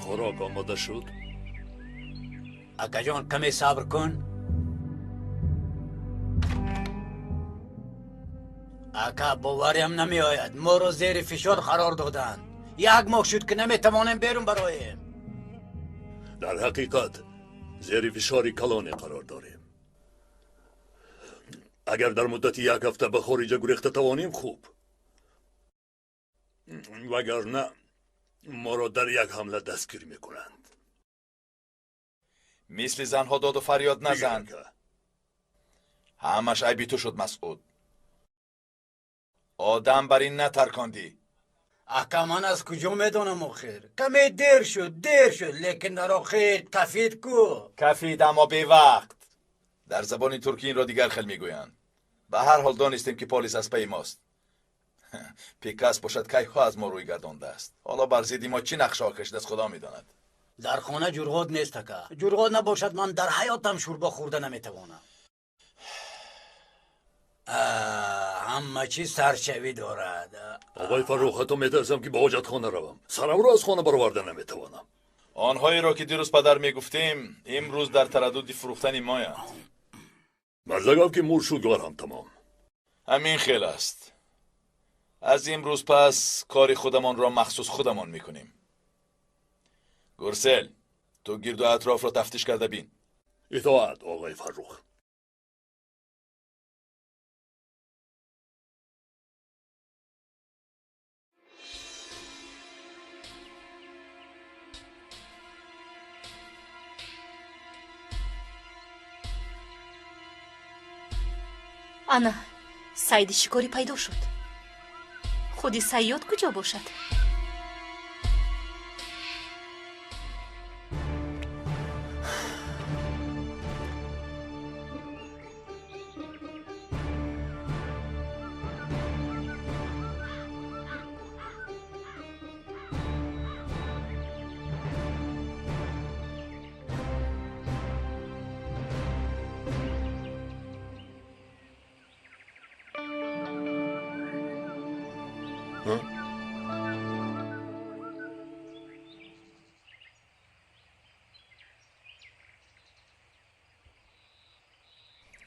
خوراک آماده شد؟ اکا جان کمی صبر کن. اکا باوریم نمی آید، ما رو زیر فشار قرار دادن. یک ماه شد که نمی توانیم بیرون برایم. در حقیقت زیر فشاری کلانی قرار داریم. اگر در مدت یک هفته به خارج گریخته توانیم خوب، وگرنه ما را در یک حمله دستگیر میکنند. مثل زنها داد و فریاد نزن. دیگر که همش عیبی تو شد مسعود. آدم بر این نترکاندی. اکا من از کجا میدونم آخر؟ کمی دیر شد لیکن در آخر کفید کو. کفید اما به وقت. در زبان ترکی این را دیگر خل میگویند. به هر حال دانستیم که پلیس از پی ماست. پیکاس باشد که ها از ما روی گردانده است. حالا بر ضد ما چی نقشه کشیده است خدا میداند. در خانه جرغاد نیست اکا. جرغاد نباشد من در حیاتم شوربا خورده نمیتوانم. همه چی سرچوی دارد. آقای فروخ، حتی میترسم که به حاجت خانه روم. سرم را از خانه برآورده نمیتوانم. آنهایی را که دیروز پدر میگفتیم امروز در تردد فروختن مایند. مزدگم که مرشودگار هم تمام. همین خیل است. از امروز پس کار خودمان را مخصوص خودمان میکنیم. گرسل، تو گرد و اطراف را تفتیش کرده بین. اطاعت آقای فروخ. ана сайди шикорӣ пайдо шуд. худи саёд куҷо бошад?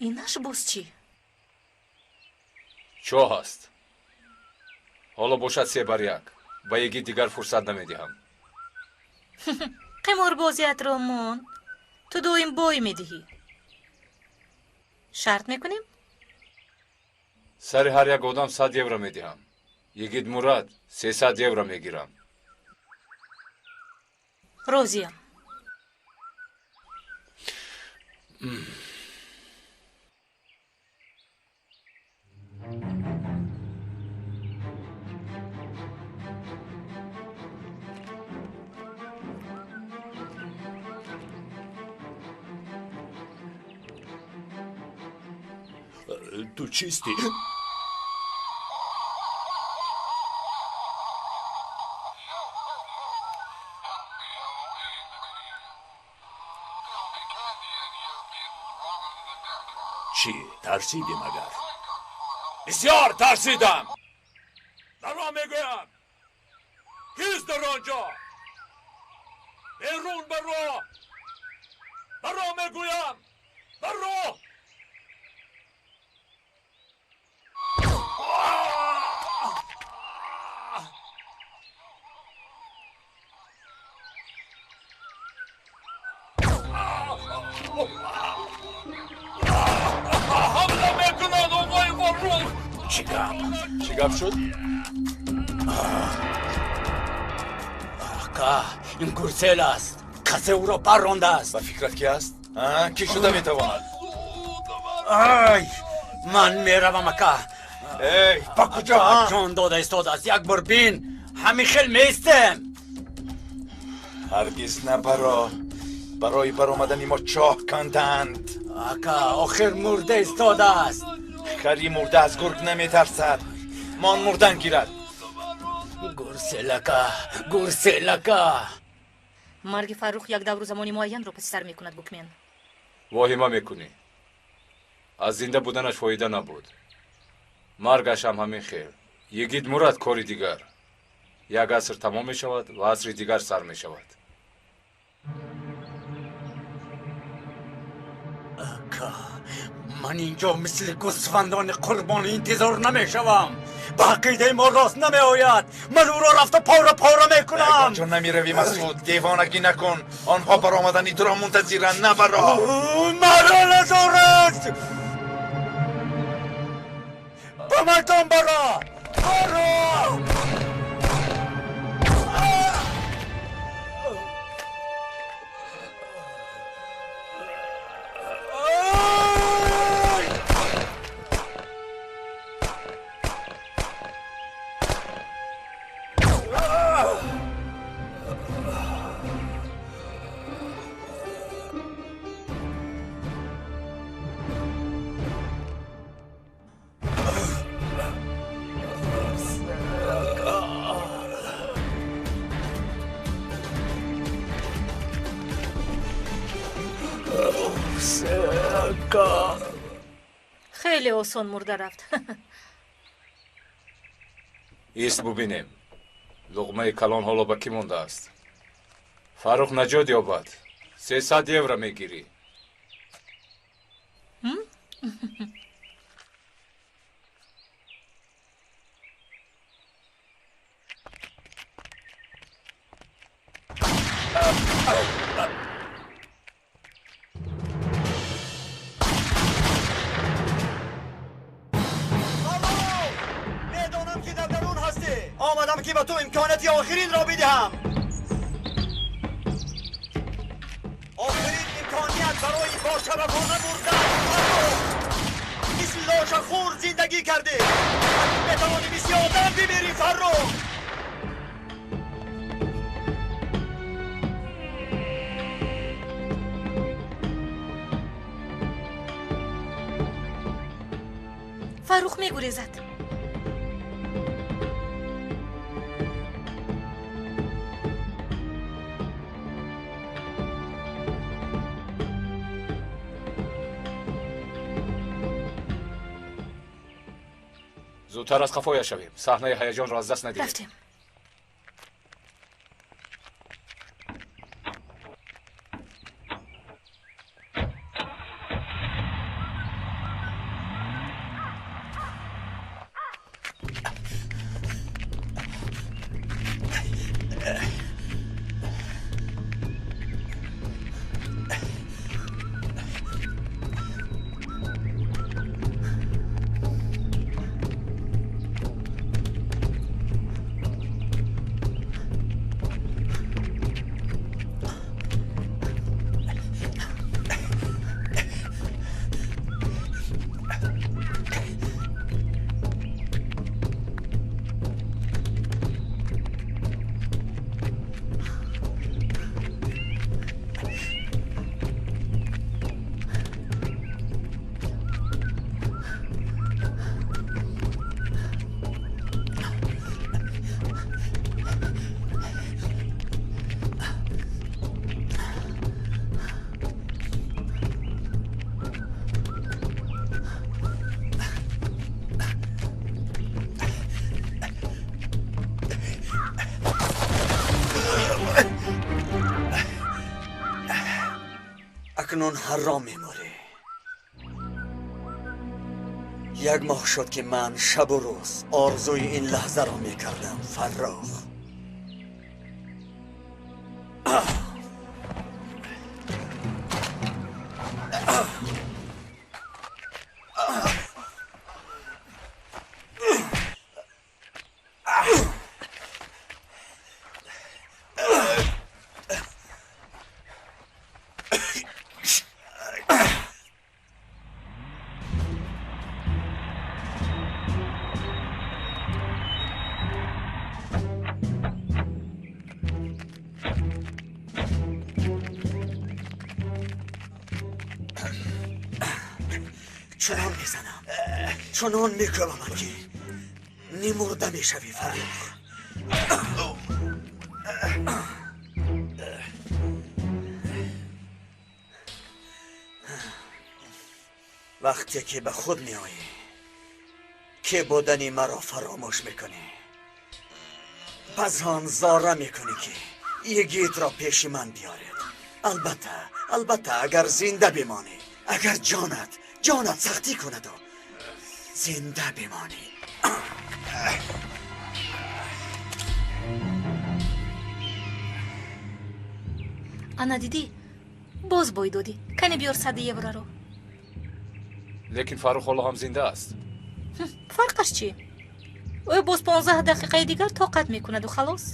инаш боз чӣ? чоҳ аст. ҳоло бошад 3 бар 1. ба яги дигар фурсат намедиҳам. қиморбозиятро мон. ту доим бой медиҳӣ. шарт мекунем? сари ҳар як одам 100 евро медиҳам. ягид мурад 300 евро мегирам. розиям. تو چیستی؟ چی؟ ترسیدی مگر؟ بسیار ترسیدم. در را میگویم کیست در آنجا؟ بیرون برو. در را میگویم برو. حمله میکنند آقای فروخ. چی گپ شد؟ اکا این گرسل است. کسی او را پرانده است. به فکرت کی است؟ کی شده میتواند؟ آی من میروم اکا. ای با کجا؟ جان داده استاد است. یک بار بین همین خیل میستم. هرگز نه برای برآمدن ما چاه کندند. اکا آخر مرده استاده است. خری مرده از گرگ نمیترسد. مان مردن گیرد. گرسل اکا. марги фаррух як давру замони муайянро паси сар мекунад букмен. воҳима мекунӣ. аз зинда буданаш фоида набуд. маргаш ҳам ҳамин хел. ягид мурад кори дигар. як аср тамом мешавад ва асри дигар сар мешавад. من اینجا مثل گوسفندان قربانی انتظار نمیشوم. با عقیده ما راست نمی آید. من او را رفته پاره میکنم. چون نمی روی مسعود، دیوانگی نکن. آنها بر آمدنی تو را منتظرند، نه برا. مرا نزارد. با مردم برا. خیلی آسان مرده رفت. ایست ببینیم لقمه کلان حالا به کی مونده است؟ فاروق نجات یابد. 300 یورو میگیری. میدانم که در درون هستی. آمدم که به تو امکاناتی آخرین را بدهم. آخرین امکانیت برای با شبابانه بردن مثل لاش خور زندگی کرده. بتوانی مثل آدم بمیری فرخ. فاروق میگریزد. زودتر از قفایش شویم. صحنه هیجان را از دست ندهیم. رفتیم. اکنون حرام میموری. یک ماه شد که من شب و روز آرزوی این لحظه را میکردم فرخ. چنان میزنم چنان میکنم که نمرده میشوی فرخ. وقتی که به خود میایی که بودنی مرا فراموش میکنی، پس آن زاره میکنی که یه گیت را پیش من بیارید. البته اگر زنده بمانی، اگر جانت سختی کند و زنده بمانی. ана дидӣ боз бой додӣ. кане биёр 100 евроро. лекин фарух ҳоло ҳам зинда аст. фарқаш чӣ? ӯ боз 15 дақиқаи дигар тоқат мекунаду халос.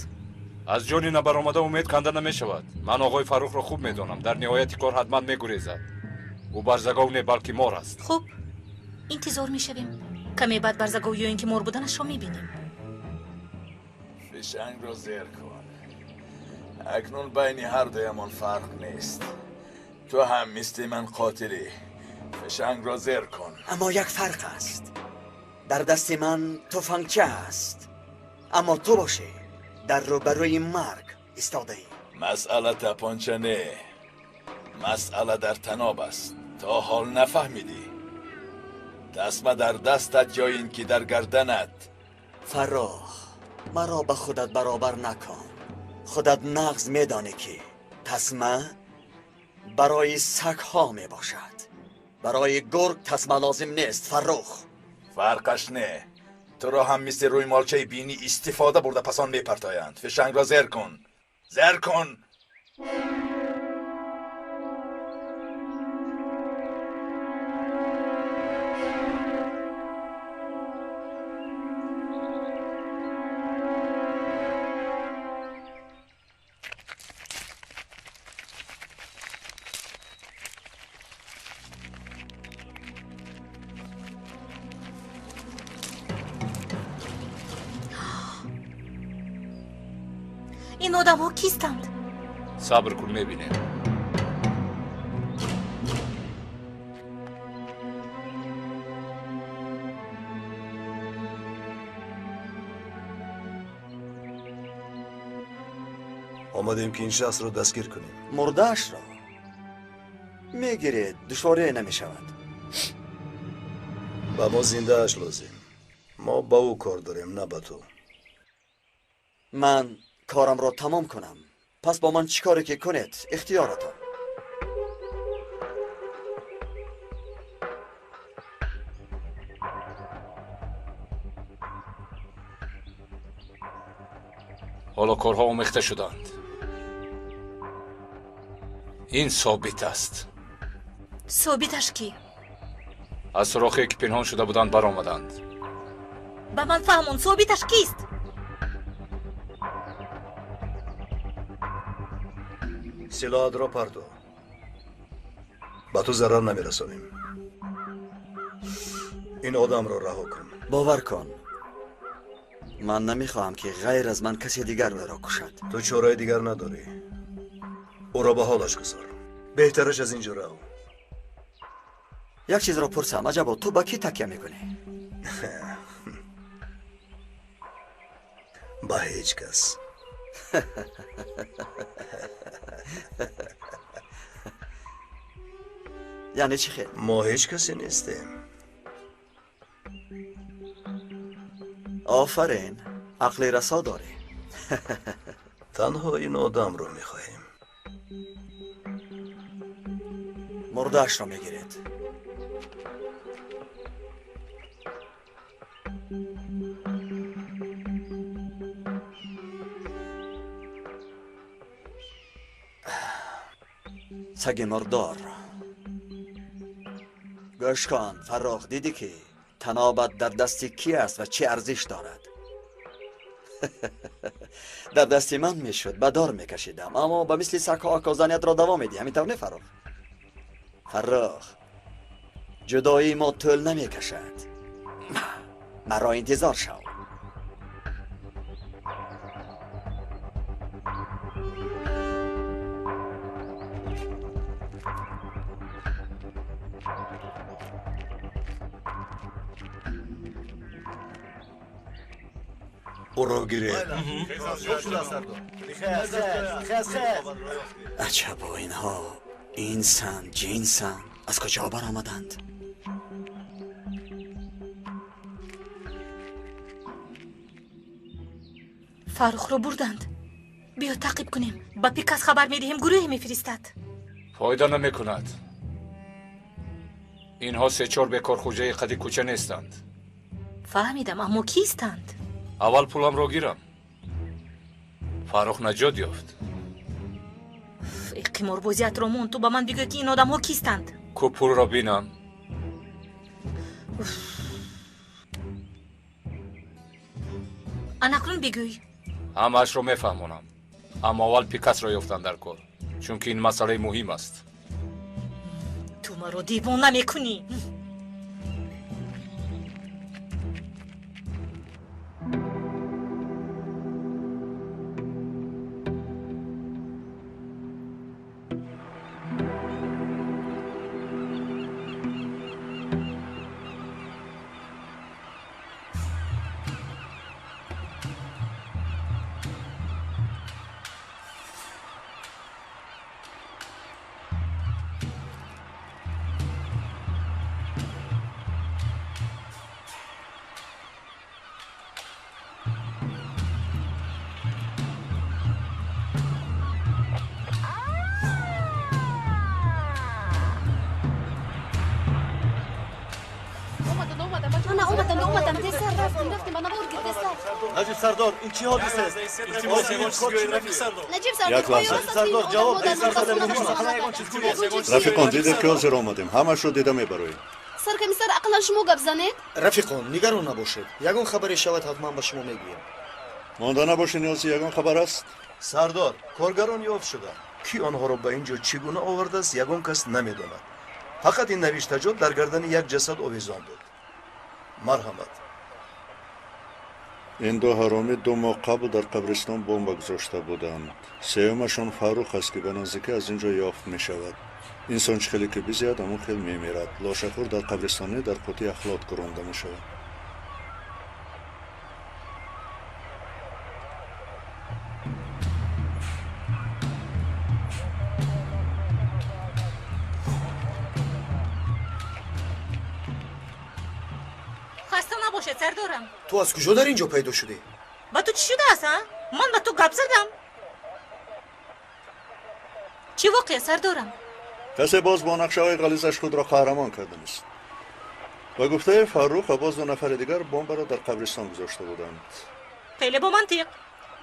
аз ҷони набаромада умед канда намешавад. ман оғои фарухро хуб медонам. дар ниҳояти кор ҳатман мегурезад. ӯ барзагов не балки мор аст. хуб, интизор мешавем. каме баъд барзаговиён ки мор буданашро мебинем. فشنگ را زیر کن. اکنون بین هر دویمان فرق نیست. تو هم مثل من قاتلی. فشنگ را زیر کن. اما یک فرق است. در دست من تفنگچه است، اما تو باشه در روبروی مرگ ایستاده ای. مسئله تپانچه نه، مسئله در تناب است. تا حال نفهمیدی. دستم در دستت یا این که در گردنت. فرخ، مرا به خودت برابر نکن. خودت نغز میدانی که تسمه برای سگ ها می باشد، برای گرگ تسمه لازم نیست. فرخ، فرقش نه. تو را هم مثل روی مالچه بینی استفاده برده پسان میپرتایند. فشنگ را زیر کن. زیر کن. این آدم‌ها کیستند؟ صبر کن میبینیم. آمدیم که این شخص رو دستگیر کنیم. مردهش را میگیرید، دشواری نمی شود. با ما زنده اش لازم. ما با او کار داریم، نه با تو. من کارم را تمام کنم، پس با من چیکاری که کنید اختیارتان. حالا کارها آمیخته شدند. این ثابت است. ثابتش کی؟ از سراخی که پنهان شده بودند برآمدند. به من فهمون ثابتش کیست؟ سلاحت را پرتو. با تو ضرر نمیرسانیم. این آدم را رها کن. باور کن، من نمیخواهم که غیر از من کسی دیگر او را کشد. تو چاره دیگر نداری. او را به حالش گذار. بهترش از اینجا رو. یک چیز را پرسم، عجبا تو با کی تکیه میکنی؟ با هیچ کس. یعنی چی خیلی؟ ما هیچ کسی نیستیم. آفرین، عقلی رسا داری. تنها این آدم رو میخواهیم. مردهش را میگیرید. سگ مردار. گوش کن فرخ، دیدی که تنابت در دست کی است و چه ارزش دارد؟ در دست من میشد به دار میکشیدم، اما به مثل سگ ها آکازانیت را دوام میدی. همینطور نه فرخ؟ فرخ، جدایی ما طول نمیکشد. مرا انتظار شو. او را گیرید. عجبا، اینها اینسان جنسان از کجا بر آمدند؟ فاروق رو بردند. بیا تعقیب کنیم. با پیکاس خبر میدهیم، گروهی میفرستد. فایده نمیکند. اینها 3-4 بکارخوجه قدی کوچه نیستند. فهمیدم، اما کیستند؟ اول پولم رو گیرم. فاروق نجات یافت. ای قماربازیت رامون، تو به من بگو که این آدم ها کیستند؟ کو پول را بینم. انقلون بگوی. همش رو میفهمونم. اما اول پیکاس را یافتن در کار. چون که این مسئله مهم است. تو مرا دیوانه میکنی. اومدم تسر رفتیم من بورگی تسر نجیب سردار این چی حادثه است؟ نجیب سردار یک لحظه. سردار جواب رفیقان دیده که حاضر آمدیم. همش رو دیده میبرویم. سرکمیسر اقلا شما گپ زنید. رفیقان نگران نباشید یگان خبری شود حتما به شما میگویم. مانده نباشه نیازی یگان خبر است. سردار کارگران یافت شده کی آنها را به اینجا چگونه آورده است یگان کس نمیداند. فقط این نوشتجات در گردن یک جسد آویزان بود. مرحمت. این دو حرامی 2 ماه قبل در قبرستان بمب گذاشته بودند. سومشان فاروق است که به نزدیکی از اینجا یافت می شود. انسان خیلی که بزیاد اما خیلی می میرد. لاشخور در قبرستانی در قوطی اخلاط گرانده می شود. خسته نباشه سردارم. تو از کجا در اینجا پیدا شدی؟ با تو چی شده است؟ من با تو گپ زدم. چی واقعه سردارم؟ کسی باز با نقشه های غلیظش خود را قهرمان کرده است. و گفته فاروق و باز 2 نفر دیگر بمب را در قبرستان گذاشته بودند. خیلی با منطق.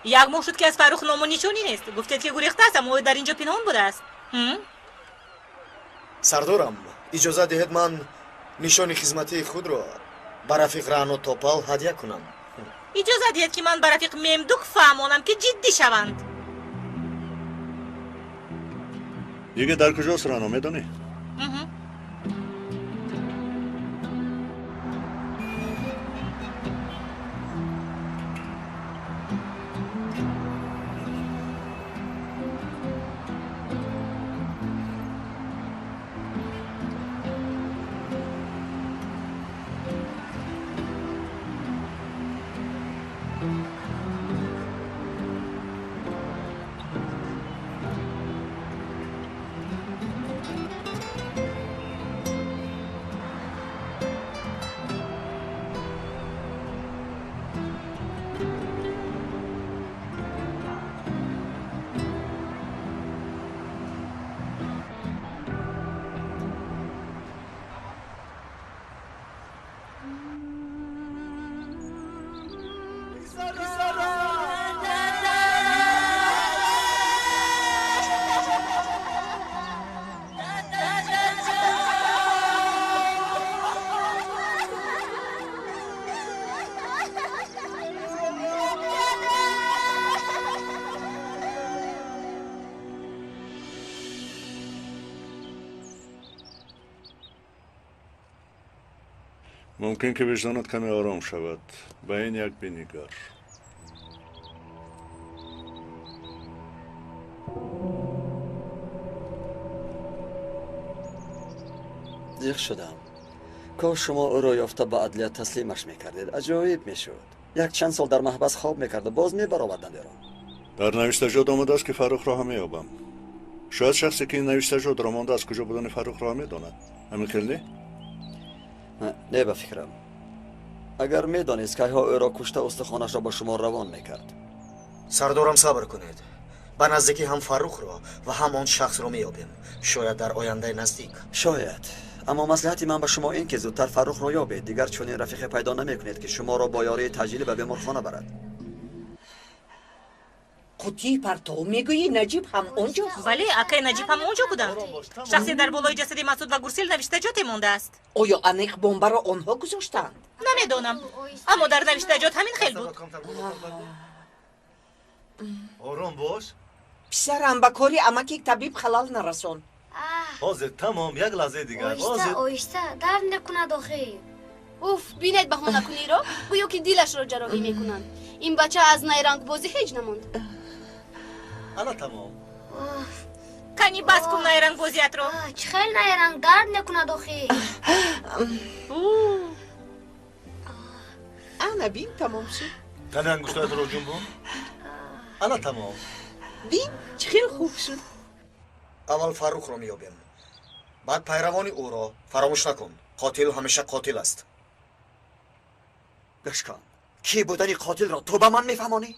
یک ماه شد که از فاروق نام و نشانی نیست. گفتید که گریخته است اما در اینجا پنهان بوده است. سردارم اجازه دهید من نشان خدمتی خود را به رفیق رعنا توپال هدیه کنم. اجازه دهید که من به رفیق ممدوک فهمانم که جدی شوند. دیگه در کجاست رانا میدانی؟ ممکن که وجدانت کمی آرام شود. به این یک بنگر. دیخ شدم. کاش شما او را یافته به عدلیت تسلیمش میکردید. عجایب میشد. یک چند سال در محبس خواب میکرد و باز میبرآوردند او را. در نوشتجات آمده است که فاروق را همه یابم. شاید شخصی که این نوشتجات را مانده از کجا بودن فاروق را میداند. همین خیلی؟ نه به فکرم. اگر میدانست که ها او را کشته استخوانش را با شما روان میکرد. سردارم صبر کنید. به نزدیکی هم فاروق را و هم آن شخص را میابیم. شاید در آینده نزدیک. شاید. اما مصلحت من به شما این که زودتر فرخ را یابید. دیگر چنین رفیق پیدا نمیکنید که شما را با یاری تجلیل به بیمارخانه برد. قوطی پرتو میگویی نجیب هم اونجاست؟ بله، اکای نجیب هم اونجا بودند. شخصی در بالای جسد مسعود و گورسیل نوشتجات مانده است. آیا انیق بمب را آنها گذاشتند؟ نمیدانم، اما در نوشتجات همین خیل بود. آرام باش. پسرم به کاری امکی طبیب خلال نرسون. حاضر تمام. یک لحظه دیگر. آیسته آیسته درد نکند آخه. اوف بینید بهانه کنی رو گویا که دیلش رو جراحی میکنن. این بچه از نیرنگ بازی هیچ نموند. الان تمام. کنی بس کن نیرنگ بازیت رو. چه خیلی نیرنگ درد نکند آخه. انا بین تمام شد. تنه انگشتایت رو جنبون. الان تمام. بین چه خیلی خوب شد. اول فاروق را میابیم. بعد پیروان او را. فراموش نکن. قاتل همیشه قاتل است. گشکان کی بودنی قاتل را تو به من میفهمانی؟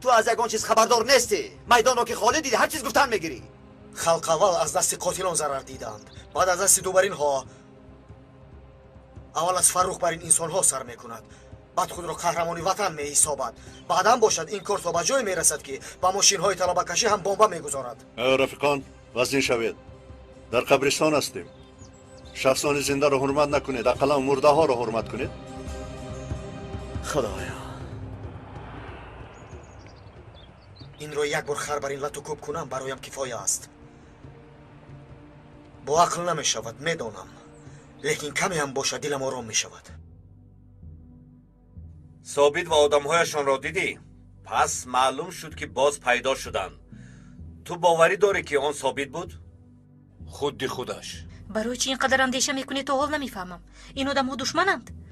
تو از یگان چیز خبردار نیستی. میدانو که خالی دیدی هر چیز گفتن میگیری. خلق اول از دست قاتلان ضرر دیدند. بعد از دست دوبرین ها. اول از فاروق بر این انسان ها سر میکند. بعد خود را قهرمانی وطن می حسابد. بعدم باشد این کار تا به جای میرسد که با ماشین های طلبه کشی هم بمب میگذارد. رفیقان وزین شوید. در قبرستان هستیم. شخصان زنده را حرمت نکنید. اقلا مرده ها را حرمت کنید. خدایا این رو یک بار خر بر این لطو کوب کنم برایم کفایه است. با عقل نمی شود میدانم، لیکن کمی هم باشد دلم آرام می شود. ثابت و آدمهایشان را دیدی؟ پس معلوم شد که باز پیدا شدند. تو باوری داری که آن ثابت بود؟ خودی خودش. برای چی اینقدر اندیشه میکنی تو حال نمیفهمم. این آدم ها دشمنند.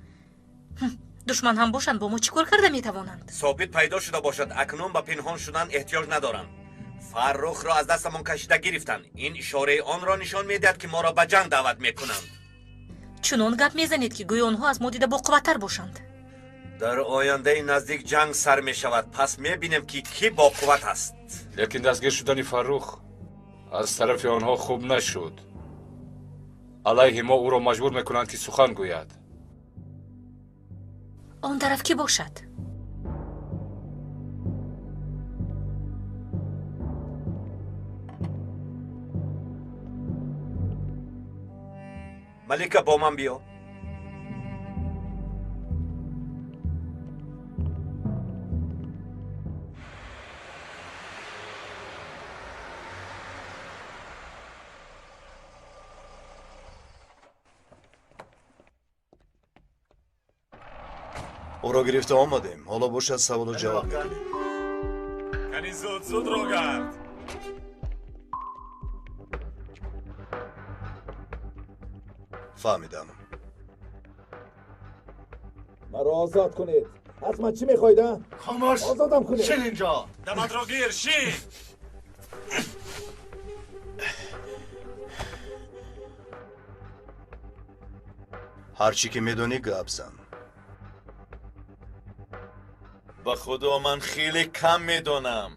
دشمن هم باشند با ما چیکار کرده میتوانند؟ ثابت پیدا شده باشد اکنون به پنهان شدن احتیاج ندارند. فرخ را از دستمان کشیده گرفتند. این اشاره آن را نشان میدهد که ما را به جنگ دعوت میکنند. چنان گپ میزنید که گوی آنها از ما دیده با قوت‌تر باشند. در آینده نزدیک جنگ سر می شود. پس میبینیم که کی با قوت است. لیکن دستگیر شدن فرخ از طرف آنها خوب نشد. علیه ما او را مجبور میکنند که سخن گوید. آن طرف کی باشد؟ ملکه با من بیا. او را گرفته آمدیم. حالا باشد سوال و جواب میکنیم. کنی زود رو گرد. فهمیدم. مرا آزاد کنید. حتما چی میخواید؟ خاموش. آزادم کنید. شین اینجا. دمت را گیر شین. هرچی که میدونی گپ زن. با خدا من خیلی کم میدونم.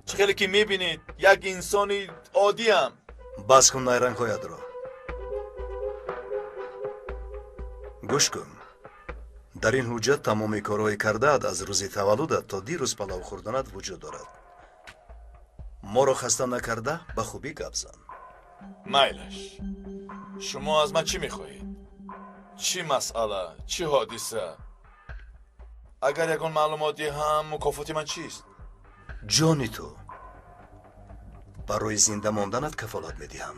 چه خیلی که میبینید یک انسانی عادی ام. بس کن نیرنگ هایت را. گوش کن. در این حجت تمامی کارهای کرده‌ات از روزی تولدت تا دیروز پلاو خوردنت وجود دارد. ما را خسته نکرده به خوبی گپ زن. میلش. شما از من چی میخواهید؟ چی مسئله؟ چی حادثه؟ اگر یکان معلوماتی هم مکافات من چیست؟ جانی تو. برای زنده ماندنت کفالت میدهم.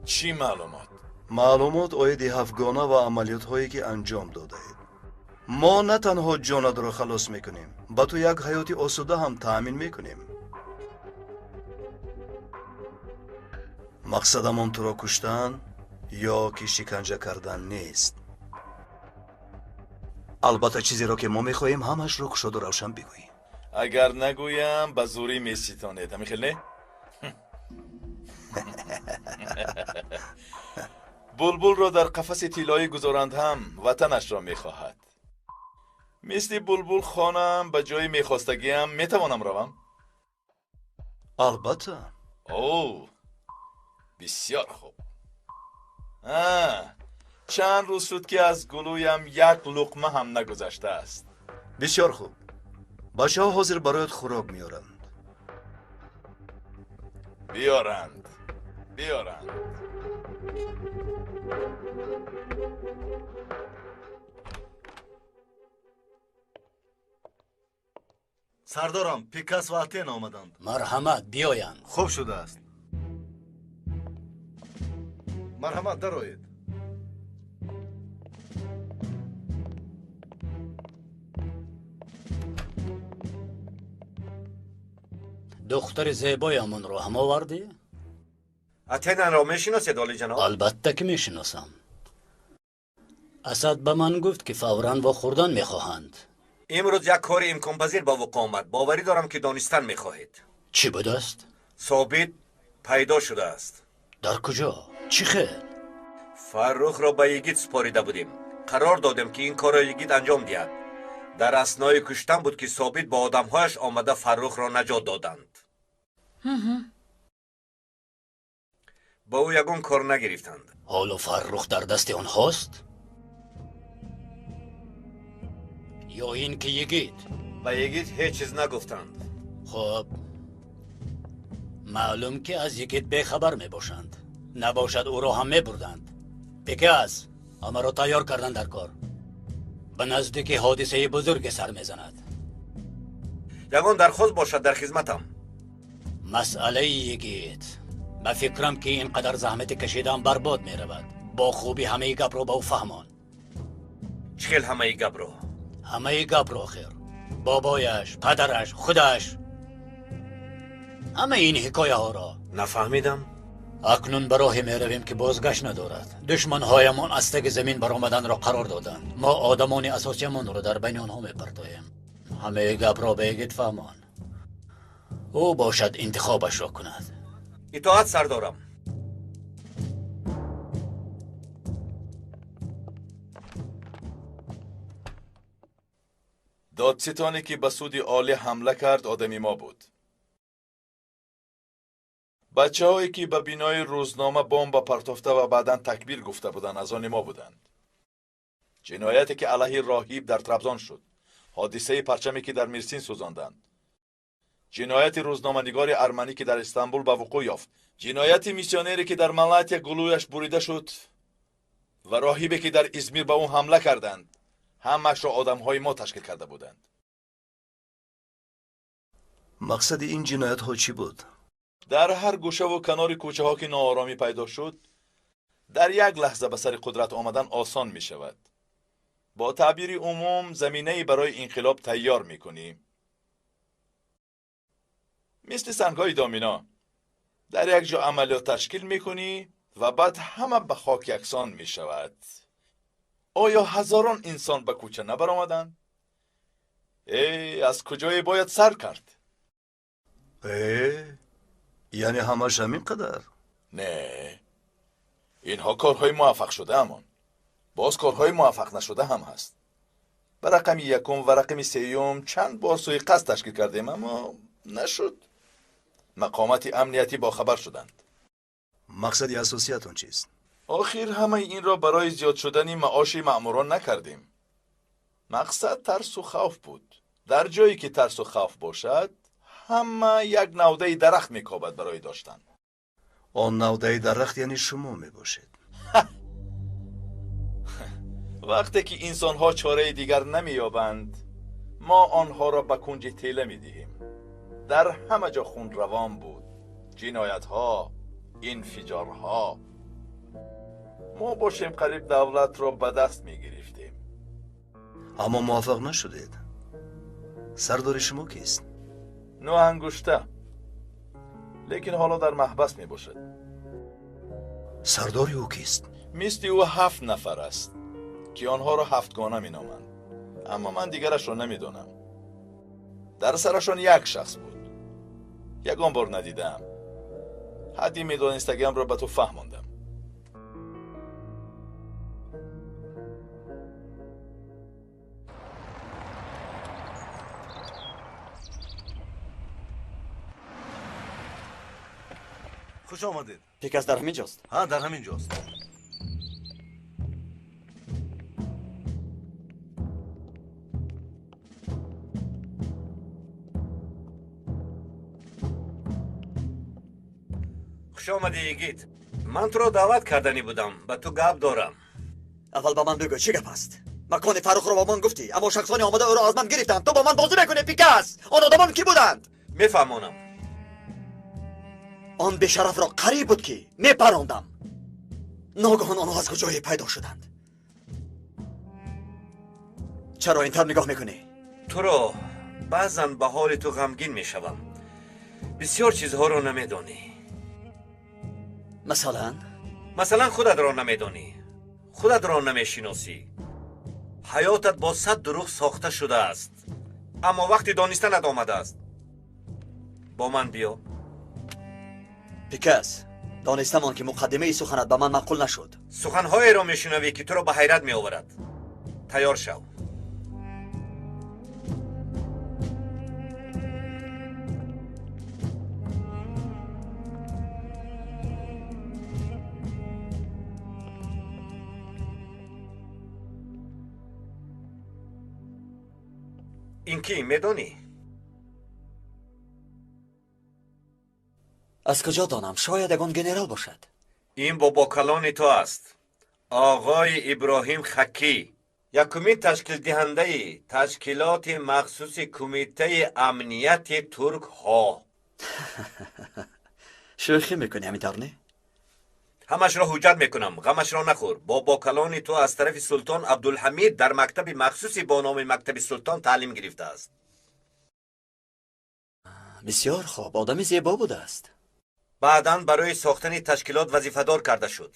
چی معلومات؟ معلومات آید هفگانه و عملیات هایی که انجام داده اید. ما نه تنها جانت را خلاص میکنیم، با تو یک حیاتی آسوده هم تأمین میکنیم. مقصدمان تو را کشتن یا که شکنجه کردن نیست. البته چیزی را که ما میخواهیم همش را کشاد و روشن بگوییم. اگر نگویم به زوری میستانید. همین خیلی؟ بلبل را در قفس طلایی گذارند هم وطنش را میخواهد. مثل بلبل خانم به جای میخواستگیم میتوانم روم؟ البته. اوه بسیار خوب. چند روز شد که از گلویم یک لقمه هم نگذشته است. بسیار خوب. بچه ها حاضر برایت خوراک میارند. بیارند. سردارم پیکاس و اتین آمدند. مرحمت بیایند. خوب شده است. مرحمت درآیید. دختر زیبایمون رو هم آوردی؟ اتن را میشناسید ولی جناب؟ البته که میشناسم. اسد به من گفت که فوراً با خوردن میخواهند. امروز یک کار امکان پذیر با وقوع آمد. باوری دارم که دانستن میخواهید. چی بوده است؟ ثابت پیدا شده است. در کجا؟ چی خیر؟ فرخ را به یگید سپاریده بودیم. قرار دادیم که این کار را یگید انجام دهد. در اثنای کشتن بود که ثابت با آدمهایش آمده فرخ را نجات دادند. با او یگون کار نگرفتند. حالا فرخ در دست آنهاست؟ یا این که یگید؟ به یگید هیچ چیز نگفتند. خب معلوم که از یگید بخبر می باشند. نباشد او را هم می بردند. پیکاس همه را تیار کردن در کار. به نزدیک حادثه بزرگ سر می زند. یگان درخواست باشد در خدمتم. مسئله یگید به فکرم که اینقدر زحمت کشیدن برباد می رود. با خوبی همه گپ رو به او فهمان. چخیل همه گپ رو؟ همه گپ رو خیر. بابایش، پدرش، خودش، همه این حکایه ها را. نفهمیدم. اکنون به راهی می رویم که بازگشت ندارد. دشمن هایمان از تک زمین برآمدن را قرار دادند. ما آدمان اساسیمان را در بین آنها می پرتاییم. همه گپ را به یگید فهمان. او باشد انتخابش را کند. اطاعت سردارم. دادستانی که به سود عالی حمله کرد آدمی ما بود. بچه هایی که به بینای روزنامه بمب پرتافته و بعداً تکبیر گفته بودند از آن ما بودند. جنایتی که علیه راهیب در ترابزان شد. حادثه پرچمی که در مرسین سوزاندند. جنایت روزنامه‌نگار ارمنی که در استانبول به وقوع یافت. جنایت میسیونری که در ملاتیا گلویش بریده شد و راهیبی که در ازمیر به او حمله کردند. همش را آدم‌های ما تشکیل کرده بودند. مقصد این جنایت ها چی بود؟ در هر گوشه و کنار کوچه ها که ناآرامی پیدا شد، در یک لحظه به سر قدرت آمدن آسان می شود. با تعبیر عموم زمینه‌ای برای انقلاب تیار می کنیم. مثل سنگ‌های دامینا، در یک جا عملیات تشکیل می کنی و بعد همه به خاک یکسان می شود. آیا هزاران انسان به کوچه نبرآمدند؟ از کجای باید سر کرد؟ یعنی همش همین قدر؟ نه، اینها کارهای موفق شده امان. باز کارهای موفق نشده هم هست. به رقم یکم و رقم سیوم چند بار سوی قصد تشکیل کردیم اما نشد. مقامات امنیتی با خبر شدند. مقصد اساسیتون چیست؟ آخر همه این را برای زیاد شدن معاش مأموران نکردیم. مقصد ترس و خوف بود. در جایی که ترس و خوف باشد همه یک نوده درخت میکابد برای داشتن. آن نوده درخت یعنی شما میباشید. وقتی که انسان‌ها چاره دیگر نمی‌یابند، ما آنها را به کنج تیله می‌دهیم. در همه جا خون روان بود. جنایت‌ها، انفجارها. ما باشیم قریب دولت را به دست می‌گرفتیم. اما موفق نشدید. سردار شما کیست؟ نو انگشته. لیکن حالا در محبس میباشد. سرداری او کیست؟ مثل او 7 نفر است که آنها را 7گانه مینامند. اما من دیگرش را نمیدانم. در سرشان یک شخص بود. یگان بار ندیدم. حدی میدانستگیم را به تو فهماندم. خوش آمدید. پیکاس در همین جاست. ها در همین جاست. خوش آمدی یگید. من تو رو دعوت کردنی بودم. به تو گپ دارم. اول با من بگو چی گپ است؟ مکان فروخ رو با من گفتی، اما شخصانی آمده او را از من گرفتند. تو با من بازی میکنی پیکاس؟ آن آدمان کی بودند؟ میفهمونم. آن بیشرف را قریب بود که میپراندم. ناگهان آنها از کجای پیدا شدند؟ چرا اینطور نگاه میکنی؟ تو رو بعضا به حال تو غمگین میشوم. بسیار چیزها رو نمیدانی. مثلا خودت را نمیدانی. خودت را نمیشناسی. حیاتت با 100 دروغ ساخته شده است. اما وقتی دانستنت آمده است. با من بیا. پیکاس، دانستم آن که مقدمه سخنت به من معقول نشد. سخنهایی را میشنوی که تو را به حیرت میآورد. تیار شو. این کی میدانی؟ از کجا دانم؟ شاید یگان گنرال باشد. این بابا کلان تو است. آقای ابراهیم خکی، یکمین تشکیل دهنده تشکیلات مخصوص کمیته امنیت ترک ها. شوخی میکنی همینطور نه؟ همش را حجت میکنم. غمش را نخور. بابا کلان تو از طرف سلطان عبدالحمید در مکتب مخصوصی با نام مکتب سلطان تعلیم گرفته است. بسیار خوب، آدم زیبا بوده است. بعداً برای ساختن تشکیلات وظیفه‌دار کرده شد.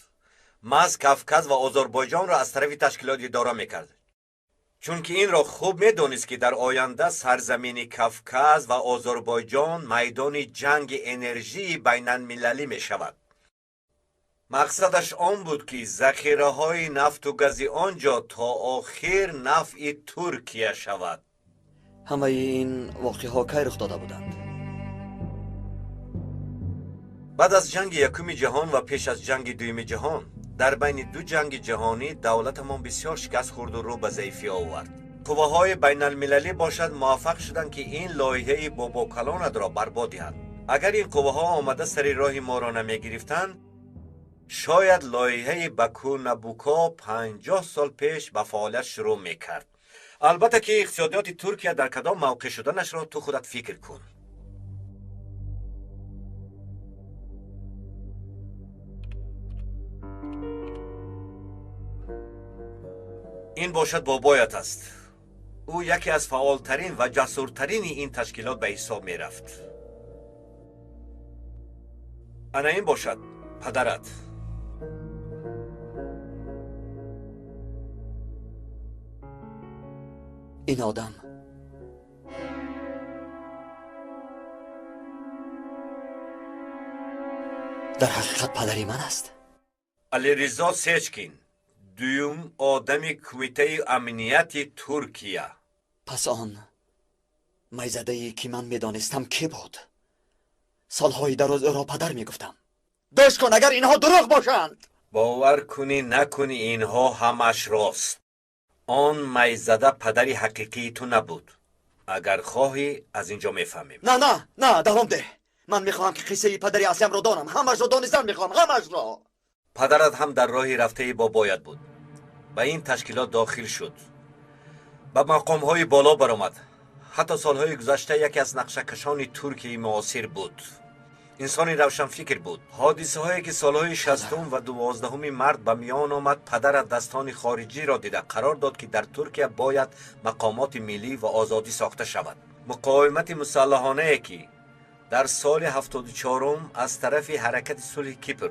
مز کافکاز و آذربایجان را از طرف تشکیلات اداره میکرد. چون که این را خوب میدانست که در آینده سرزمین کافکاز و آذربایجان میدان جنگ انرژی بین المللی می شود. مقصدش آن بود که ذخیره های نفت و گاز آنجا تا آخر نفع ترکیه شود. همه این واقعه ها کی رخ داده بودند؟ بعد از جنگ یکم جهان و پیش از جنگ دوم جهان، در بین دو جنگ جهانی دولتمان بسیار شکست خورد و رو به ضعیفی آورد. قوه‌های بین المللی باشد موفق شدند که این لایحه بابا کلان را برباد دهند. اگر این قوه‌ها آمده سر راه ما را نمی گرفتند، شاید لایحه باکو نابوکو 50 سال پیش به فعالیت شروع میکرد. البته که اقتصادیات ترکیه در کدام موقع شدنش را تو خودت فکر کن. این باشد بابایت است. او یکی از فعالترین و جسورترین این تشکیلات به حساب می رفت. انا این باشد پدرت. این آدم در حقیقت پدری من است. علی رضا سچکین، دوم آدم کمیته امنیت ترکیه. پس آن میزده‌ای که من میدانستم کی بود؟ سالهای دراز او را پدر میگفتم. دست کن اگر اینها دروغ باشند. باور کنی نکنی اینها همش راست. آن میزده پدری حقیقی تو نبود. اگر خواهی از اینجا میفهمیم. نه دوام ده. من میخواهم که قصه پدری اصلیم را دانم. همش را دانستن میخواهم، همش را. پدرت هم در راهی رفته با باید بود. به این تشکیلات داخل شد. به مقام های بالا برآمد. حتی سالهای گذشته یکی از نقشه‌کشان ترکیه معاصر بود. انسانی روشن فکر بود. حادثه هایی که سالهای 60 و 12 مرد به میان آمد، پدرت دستان خارجی را دیده قرار داد که در ترکیه باید مقامات ملی و آزادی ساخته شود. مقاومت مسلحانه که در سال 74 از طرف حرکت صلح کیپر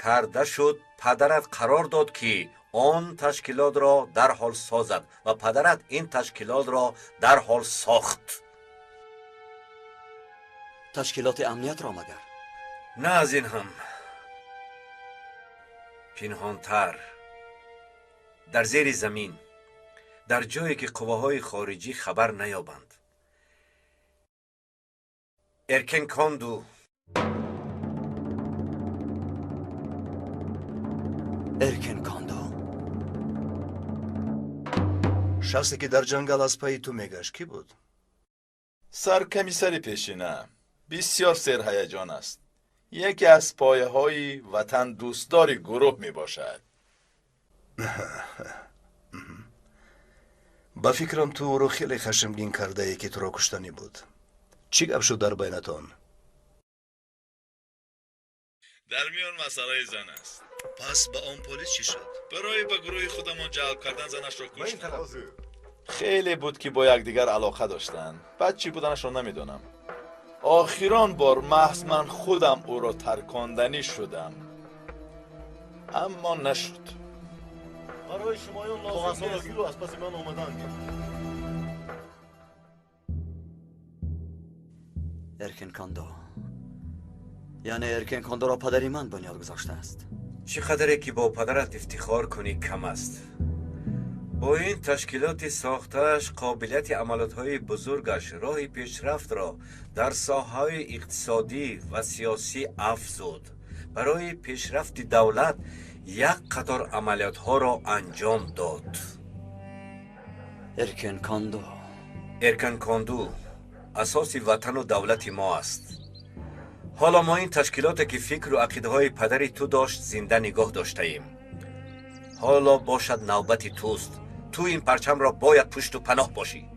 کرده شد، پدرت قرار داد که آن تشکیلات را در حال سازد و پدرت این تشکیلات را در حال ساخت. تشکیلات امنیت را مگر؟ نه از این هم پنهانتر، در زیر زمین، در جایی که قواهای خارجی خبر نیابند. ارکن کاندو شخصی که در جنگل از پای تو میگشت کی بود؟ سرکمیسر پیشینه. بسیار سرهیجان است. یکی از پایه های وطن دوستداری گروه می باشد. با فکرم تو رو خیلی خشمگین کرده یکی تو رو کشتنی بود. چی گپ شد در بینتان؟ در میان مسئله زن است. پس با آن پلیس چی شد؟ برای به گروه خودمان جلب کردن زنش را کشتند. خیلی بود که با یکدیگر علاقه داشتند. بعد چی بودنش را نمیدونم. آخران بار محض من خودم او را ترکاندنی شدم، اما نشد. برای شمایان لازم نیست رو از پس من آمدن. ارکن کاندو، یعنی ارکن کاندو را پدری من بنیاد گذاشته است. چقدر که با پدرت افتخار کنی کم است. با این تشکیلات ساختش قابلیت عملات‌های بزرگش راه پیشرفت را در ساحه‌های اقتصادی و سیاسی افزود. برای پیشرفت دولت یک قطار عملیات‌ها را انجام داد. ارکن کاندو اساس وطن و دولت ما است. حالا ما این تشکیلات که فکر و عقیده‌های پدری تو داشت زنده نگاه داشته ایم. حالا باشد نوبت توست. تو این پرچم را باید پشت و پناه باشی.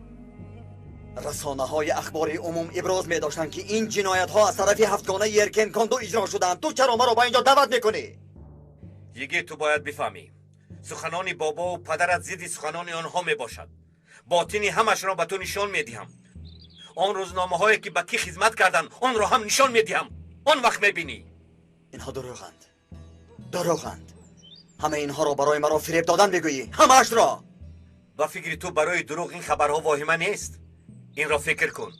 رسانه های اخباری عموم ابراز می داشتند که این جنایت ها از طرف هفتگانه ارکن کاندو اجرا شدند. تو چرا ما را با اینجا دعوت میکنی؟ یکی تو باید بفهمی سخنان بابا و پدرت ضد سخنان آنها می باشد. باطنی همش را به تو نشان می دهم. آن روزنامه هایی که به کی خدمت کردند آن را هم نشان می دهم. آن وقت می بینی. اینها دروغند. همه اینها را برای مرا فریب دادن بگویی. همه‌اش را. با فکر تو برای دروغ این خبرها واهمه نیست. این را فکر کن.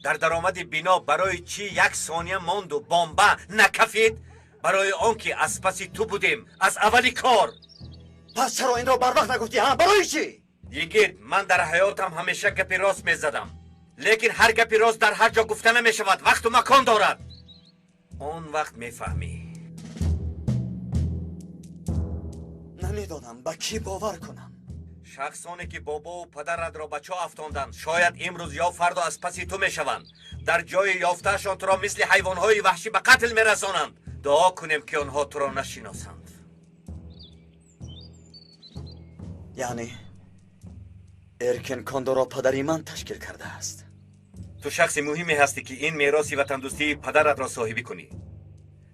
در درآمد بنا برای چی یک ثانیه ماند و بمب نکفید؟ برای آنکه از پس تو بودیم از اولی کار. پس چرا این را بر وقت نگفتی؟ برای چی؟ دیگه من در حیاتم همیشه گپی راست میزدم، لیکن هر گپی راست در هر جا گفته نمیشود. وقت و مکان دارد. آن وقت میفهمی. نمیدانم به کی باور کنم. شخصانی که بابا و پدرت را به چاه افتاندند شاید امروز یا فردا از پس تو میشوند. در جای یافتهشان تو را مثل حیوانهای وحشی به قتل میرسانند. دعا کنیم که آنها تو را نشناسند. یعنی ارکن کاندو را پدری من تشکیل کرده است. تو شخص مهمی هستی که این میراثی وطن دوستی پدرت را صاحبی کنی.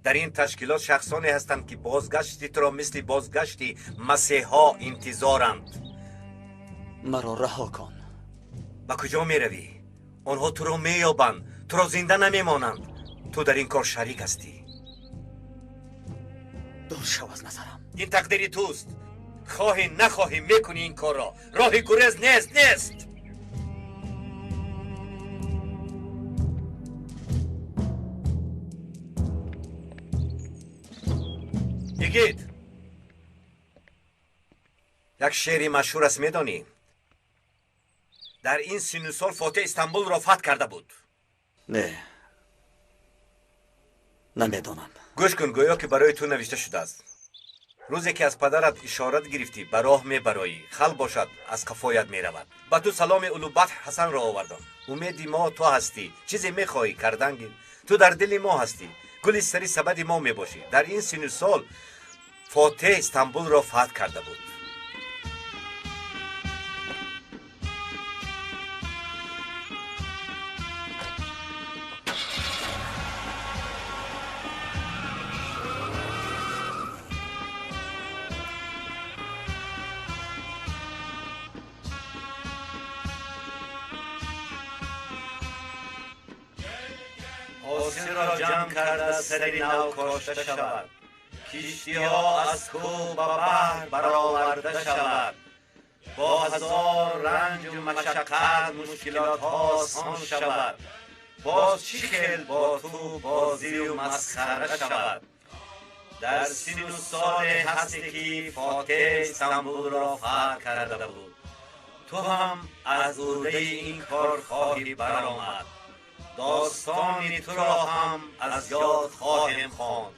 در این تشکیلات شخصانی هستند که بازگشتی تو را مثل بازگشتی مسیحا انتظارند. مرا رها کن. با کجا می روی؟ آنها تو را مییابند. تو را زنده نمیمانند. تو در این کار شریک هستی. دور شو از نظرم. این تقدیر توست. خواهی نخواهی میکنی این کار را. راه گریز نیست. یگید یک شعری مشهور است میدانی؟ در این سن و سال فاتح استانبول را فتح کرده بود. نه نمیدانم. گوش کن گویا که برای تو نوشته شده است. روزی که از پدرت اشارت گرفتی به راه میبرایی خل باشد از کفایت میرود. با تو سلام اولوبت حسن را آوردم. امیدی ما تو هستی. چیزی میخواهی کردنگی تو در دل ما هستی. گلی سری سبد ما میباشی. در این سن و سال فاتح استانبول را فتح کرده بود. حاصل را جمع کرده سری نو کاشته شود. کشتی ها از کوه به بحر برآورده شود. با هزار رنج و مشقت مشکلات ها آسان شود. باز چی خیل با تو بازی و مسخره شود. در سن و سال هستی که فاتح استانبول را فتح کرده بود. تو هم از عهده این کار خواهی برآمد. داستان تو را هم از یاد خواهیم خواند.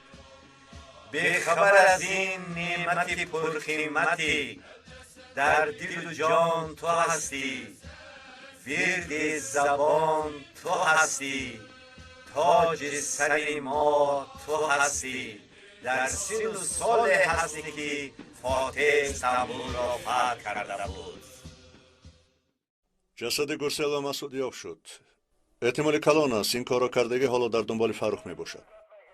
بخبر از این نعمت پرقیمتی در دل و جان تو هستی. ورد زبان تو هستی. تاج سر ما تو هستی، در 30 سال هستی که فاتح استانبول را فتح کرده بود. جسد گرسل مسعود یافت شد. احتمال کلان است این کارا کردگی حالا در دنبال فرخ می باشد.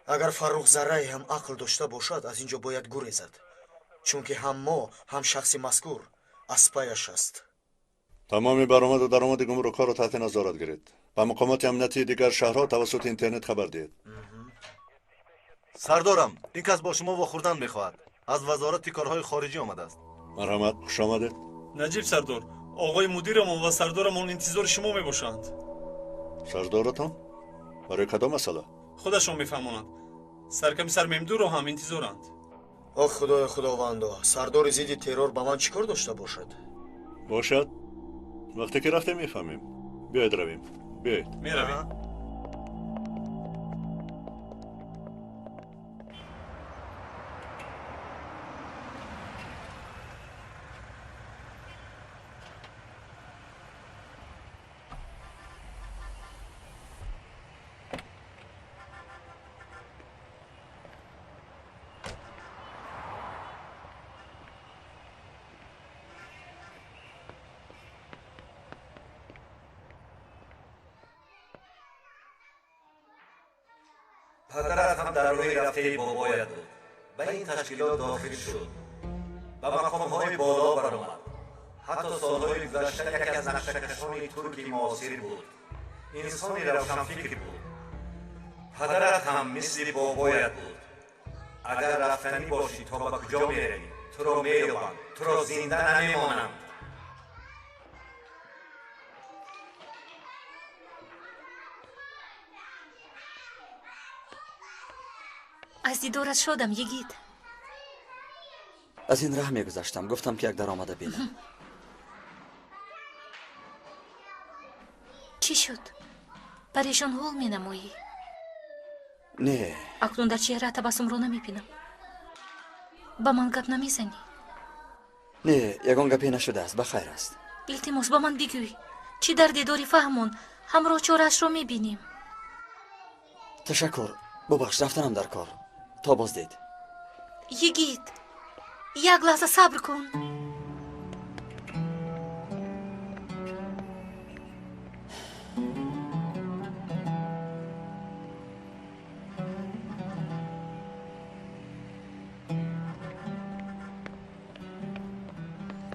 اگر فرخ ذره هم عقل داشته باشد از اینجا باید گریزد، چون که هم ما هم شخص مذکور از پایش است. تمامی برآمد و درآمد گمرک را تحت نظارت گرفت. با مقامات امنیتی دیگر شهرها توسط اینترنت خبر دهید. سردارم، این کس با شما واخوردن میخواهد. از وزارت کارهای خارجی آمده است. مرحمت، خوش آمدید. نجیب سردار، آقای مدیرمان و سردارمان انتظار شما میباشند. سردارتان؟ برای کدام مسئله؟ خودشون میفهمانند. سرکمیسر ممدو را هم انتظارند. آخ خدای خداوندا، سردار ضد ترور با من چیکار داشته باشد؟ باشد. وقتی که رفته میفهمیم. بیاید رویم. بیاید. میرویم. پدرت هم در روی رفته بابایت بود. به این تشکیلات داخل شد. به مقام‌های بالا برآمد. حتی سالهای گذشته یکی از نقشه‌کشان ترک معاصر بود. انسانی روشنفکر بود. پدرت هم مثل بابایت بود. اگر رفتنی باشی تا به کجا میروی؟ تو را مییابند. تو را زنده نمیمانند. از دیدارت شدم یگید. از این راه میگذشتم، گفتم که یک درآمد بینم. چی شد؟ پریشان حال می نمایی؟ نه. اکنون در چهره تبسم رو نمی بینم. با من گپ نمی زنی؟ نه، یگان گپی نشده است، بخیر است. التماس با من بگوی. چی در دیداری فهمون؟ همراه چارش رو می بینیم. تشکر. ببخش رفتنم در کار. تا باز دید. یگید، یک لحظه صبر کن.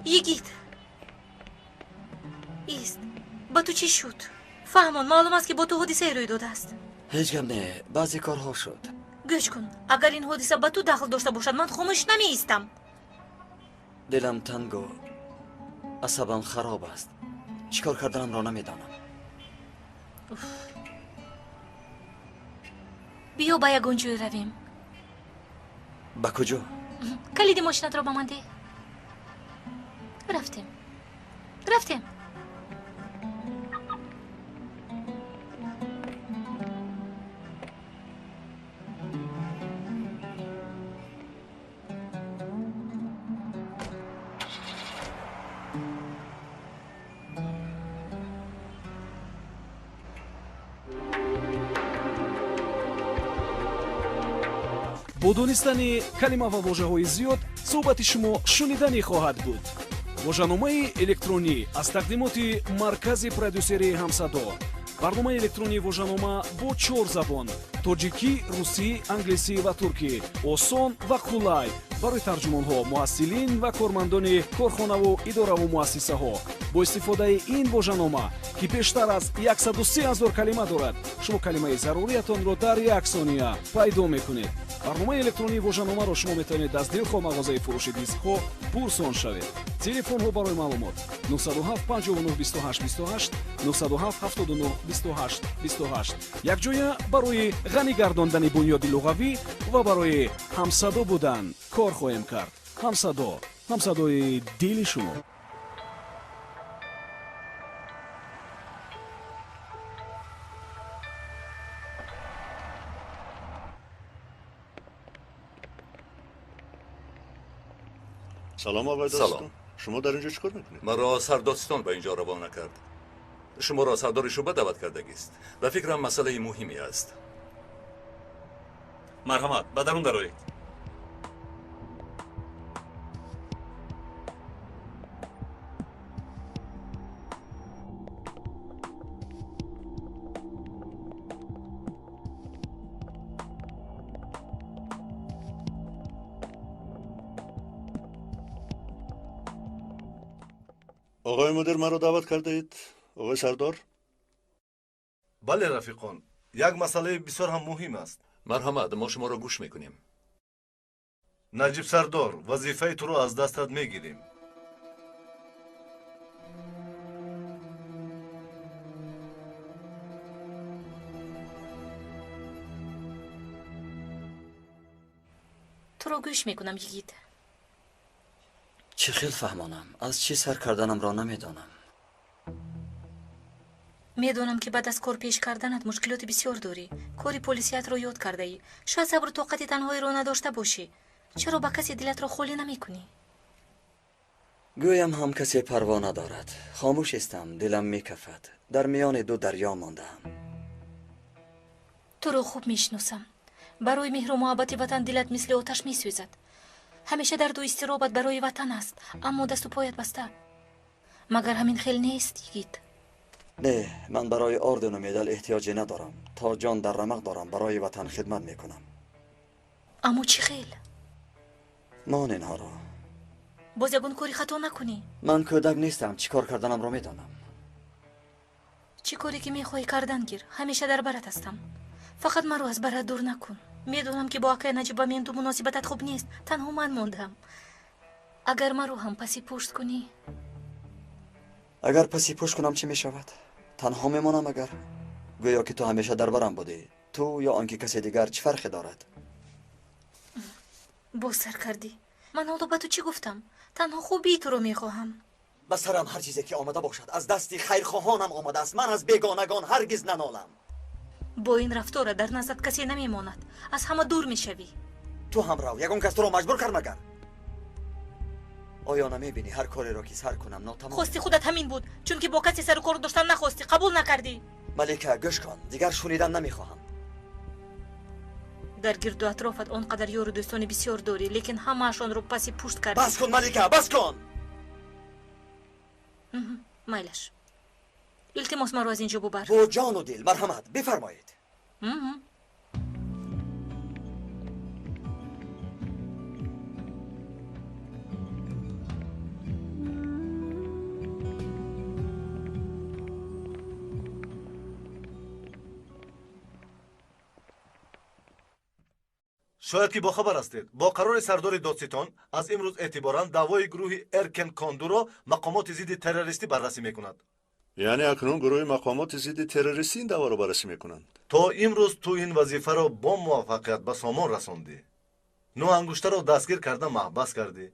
یگید ایست. با تو چی شد؟ فهمون معلوم است که با تو حادثه روی داده است. هیچ گم نه، بعضی کارها شد. گوش کن، اگر این حادثه با تو دخل داشته باشد من خاموش نمی ایستم. دلم تنگ و عصبم خراب است. چیکار کردنم را نمیدانم. بیا با یگان جوی رویم. با کجا؟ کلید ماشینت را با من ده. رفتیم. бо донистани калима ва вожаҳои зиёд суҳбати шумо шуниданӣ хоҳад буд. вожаномаи электронӣ аз тақдимоти маркази продюсерии ҳамсадо. барномаи электронии вожанома бо 4 забон: тоҷикӣ, русӣ, англисӣ ва туркӣ. осон ва қулай барои тарҷумонҳо, муҳассилин ва кормандони корхонаву идораву муассисаҳо. бо истифодаи ин вожанома ки бештар аз 130 000 калима дорад, шумо калимаи заруриятонро дар 1 сония пайдо мекунед. барномаи электронии вожаномаро шумо метавонед аз дилхоҳ мағозаи фурӯши дискҳо пурсон шавед. телефонҳо барои маълумот 907 59 28 28 907 79 28 28. якҷоя барои ғанӣ гардондани бунёди луғавӣ ва барои ҳамсадо будан кор хоҳем кард. ҳамсадои дили шумо. سلام آقای داستان. شما در اینجا چیکار میکنید؟ مرا سرداستان به اینجا روانه کرد. شما را سردار شعبه دعوت کردگی است. به فکرم مسئله مهمی است. مرحمت به درون دروید. آقای مدیر مرا دعوت کرده اید؟ آقای سردار؟ بله رفیقان، یک مسئله بسیار هم مهم است. مرحمت، ما شما را گوش میکنیم. نجیب سردار، وظیفه تو رو از دستت میگیریم. تو رو گوش میکنم یگید. چه خیل فهمانم؟ از چی سر کردنم را نمیدانم. میدونم که بعد از کار پیش کردنت مشکلات بسیار داری. کاری پلیسیت رو یاد کرده ای. شاید صبر و طاقت تنهایی رو نداشته باشی. چرا با کسی دلت رو خالی نمی کنی؟ گویم هم کسی پروا ندارد. خاموش استم، دلم میکفد. در میان دو دریا ماندم. تو رو خوب میشناسم. برای مهر و محبت وطن دلت مثل آتش میسوزد. همیشه درد و استرابت برای وطن است، اما دست و پایت بسته. مگر همین خیل نیست یگید؟ نه، من برای اردن و مدال احتیاجی ندارم. تا جان در رمق دارم برای وطن خدمت میکنم. اما چی خیل؟ مان اینها را. باز یگون کاری خطا نکنی. من کودک نیستم، چی کار کردنم را میدانم. چی کاری که میخوای کردن گیر. همیشه در برت هستم. فقط من رو از برات دور نکن. میدونم که با آقای نجیب من تو مناسبتت خوب نیست. تنها من موندم. اگر من رو هم پسی پشت کنی. اگر پسی پشت کنم چی میشود؟ تنها میمانم اگر گویا که تو همیشه در برم بودی. تو یا آنکه کسی دیگر چه فرقی دارد؟ باز سر کردی. من حالا به تو چی گفتم؟ تنها خوبی تو رو میخواهم. به سرم هر چیزی که آمده باشد از دستی خیرخواهانم آمده است. من از بیگانگان هرگز ننالم. با این رفتار در نزد کسی نمیماند. از همه دور میشوی. تو هم رو یگان کس تو رو مجبور کرد مگر؟ آیا نمیبینی هر کاری را که سر کنم ناتمام؟ خواستی خودت همین بود، چون که با کسی سر و کار داشتن نخواستی، قبول نکردی. ملکه گوش کن، دیگر شنیدن نمیخواهم. در گرد و اطرافت آنقدر یار و دوستان بسیار داری، لیکن همه‌شان رو پسی پشت کردی. بس کن ملکه، بس کن. مایلش التماس مرا از اینجا ببر. با جان و دل مرحمت بفرمایید. شاید که با خبر هستید با قرار سردار دادستان از امروز اعتباراً دعوای گروه ارکن کاندو را مقامات ضد تروریستی بررسی میکند. یعنی اکنون گروه مقامات ضد تروریستی این دعوا را بررسی میکنند. تا امروز تو این وظیفه را با موفقیت به سامان رساندی. 9 انگشتر را دستگیر کرده محبس کردی.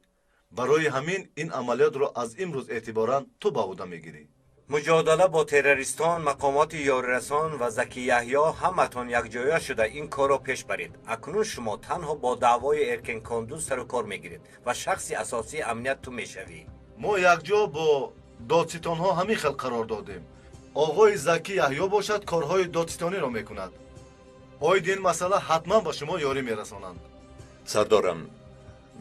برای همین این عملیات را از امروز اعتباراً تو به عهده میگیری. مجادله با تروریستان، مقامات یاررسان و زکی یحیی همتون یکجایی شده این کار را پیش برید. اکنون شما تنها با دعوای ارکن کاندو سر و کار میگیرید و شخصی اساسی امنیت تو میشوی. ما یکجا با دادستان ها همین خلق قرار دادیم. آقای زکی یحیی باشد کارهای دادستانی را میکند. آید این مسئله حتما به شما یاری میرسانند. سردارم،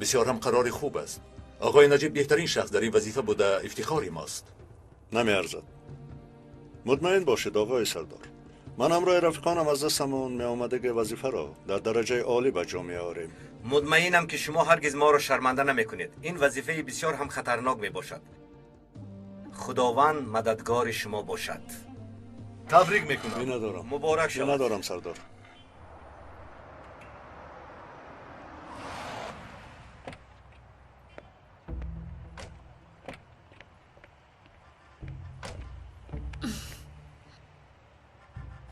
بسیار هم قرار خوب است. آقای نجیب بهترین شخص در این وظیفه بوده، افتخاری ماست. نمیارزد. مطمئن باشید آقای سردار، من همراه رفیقانم از دستمون می آمده وظیفه را در درجه عالی به جا می آوریم. مطمئنم که شما هرگز ما را شرمنده نمیکنید. این وظیفه بسیار هم خطرناک می باشد. خداوند مددگار شما باشد. تبریک میکنم. می ندارم. مبارک شود. می ندارم سردار.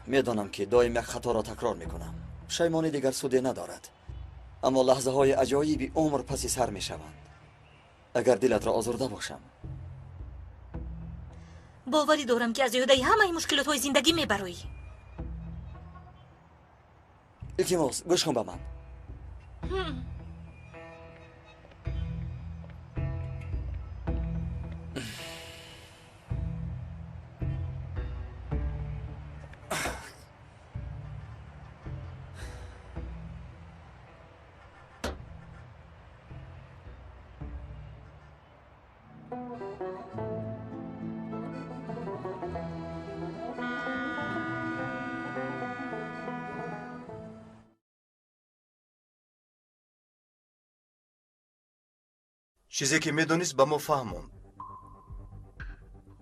میدانم که دایم یک خطا را تکرار میکنم. شیمانی دیگر سودی ندارد. اما لحظه های عجایبی عمر پسی سر میشوند. اگر دلت را آزرده باشم. باوری دارم که از یادای همه مشکلات های زندگی میبرایی. التماس گوش کن به من. چیزی که میدونست به ما فهموند.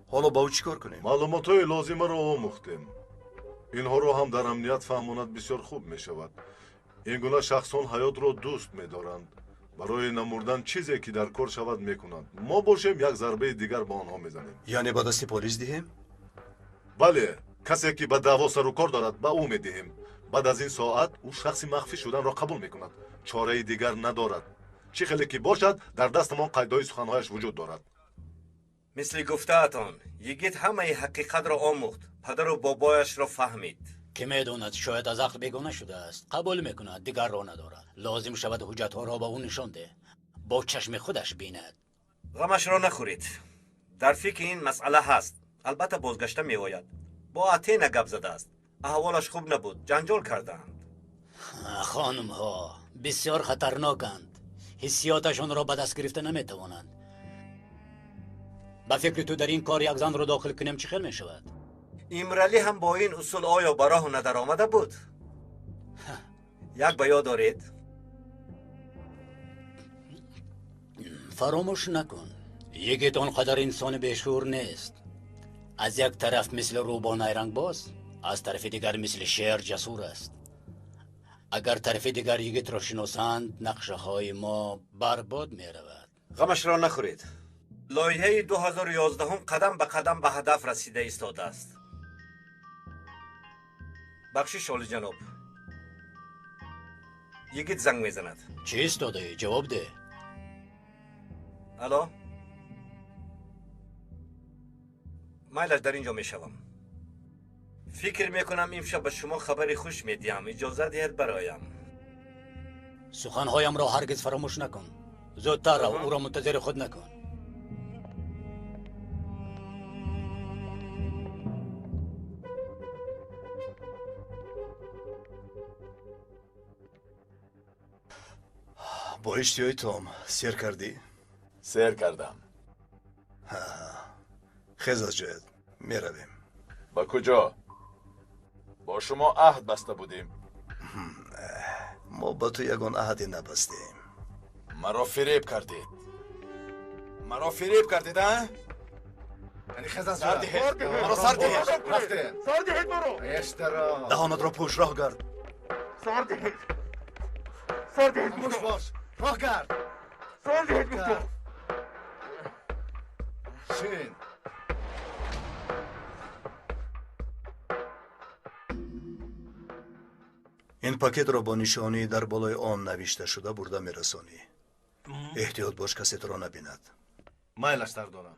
حالا با او چیکار کنیم؟ маълумотҳои лозимаро омӯхтем. Инҳоро ҳам дар амният фаҳмонад бисёр хуб мешавад. Ин гуна шахсон ҳаётро дӯст медоранд. барои намурдан чизе ки дар кор шавад мекунанд. мо бошем як зарбаи дигар ба онҳо мезанем. яъне ба дасти полис диҳем? бале, касе ки ба даъво сару кор дорад ба ӯ медиҳем. баъд аз ин соат ӯ шахси махфӣ шуданро қабул мекунад. чораи дигар надорад. чӣ хеле ки бошад, дар дастамон қайдҳои суханҳояш вуҷуд дорад. мисли гуфтаатон, йигит ҳамаи ҳақиқатро омӯхт, падару бобояшро фаҳмид. که میدوند شاید از عقل بیگانه شده است قبول میکند دیگر راه ندارد لازم شود حجتها را به او نشان ده با چشم خودش بیند غمش را نخورید در فکر این مسئله هست البته بازگشته میآید با اتینا گپ زده است احوالش خوب نبود جنجال کردند خانم ها بسیار خطرناکند حسیاتشان را به دست گرفته نمیتوانند به فکر تو در این کار یک زن را داخل کنیم چه خیل میشود ایمرلی هم با این اصول آیا به راه ندر آمده بود؟ یک به یاد دارید؟ فراموش نکن یکیت آنقدر انسان بیشور نیست از یک طرف مثل روبان رنگ باز از طرف دیگر مثل شیر جسور است اگر طرف دیگر یکیت را شناسند نقشه های ما برباد می رود غمش را نخورید لایحه 2011 هم قدم به قدم به هدف رسیده ایستاده است بخشش عالی جناب یگید زنگ میزند چی ایستاده؟ جواب ده الو مایلش در اینجا میشوم فکر میکنم امشب به شما خبری خوش میدیم اجازه دهید برایم سخنهایم را هرگز فراموش نکن زودتر رو او را منتظر خود نکن با اشتیای توم سیر کردی؟ سیر کردم خیز از جایت می رویم با کجا؟ با شما عهد بسته بودیم ما با تو یگان عهدی نبستیم مرا فریب کردید مرا فریب کردید ها؟ یعنی خیز از سر دهید مرا سر دهید رفته سر دهید مرا اشترا دهانت را پوش راه گرد سر دهید سر دهید خاموش باش راه گرد سر دهید گفتم شین این پاکت را با نشانی در بالای آن نوشته شده برده میرسانی احتیاط باش کسی تو را نبیند مایلش در دارم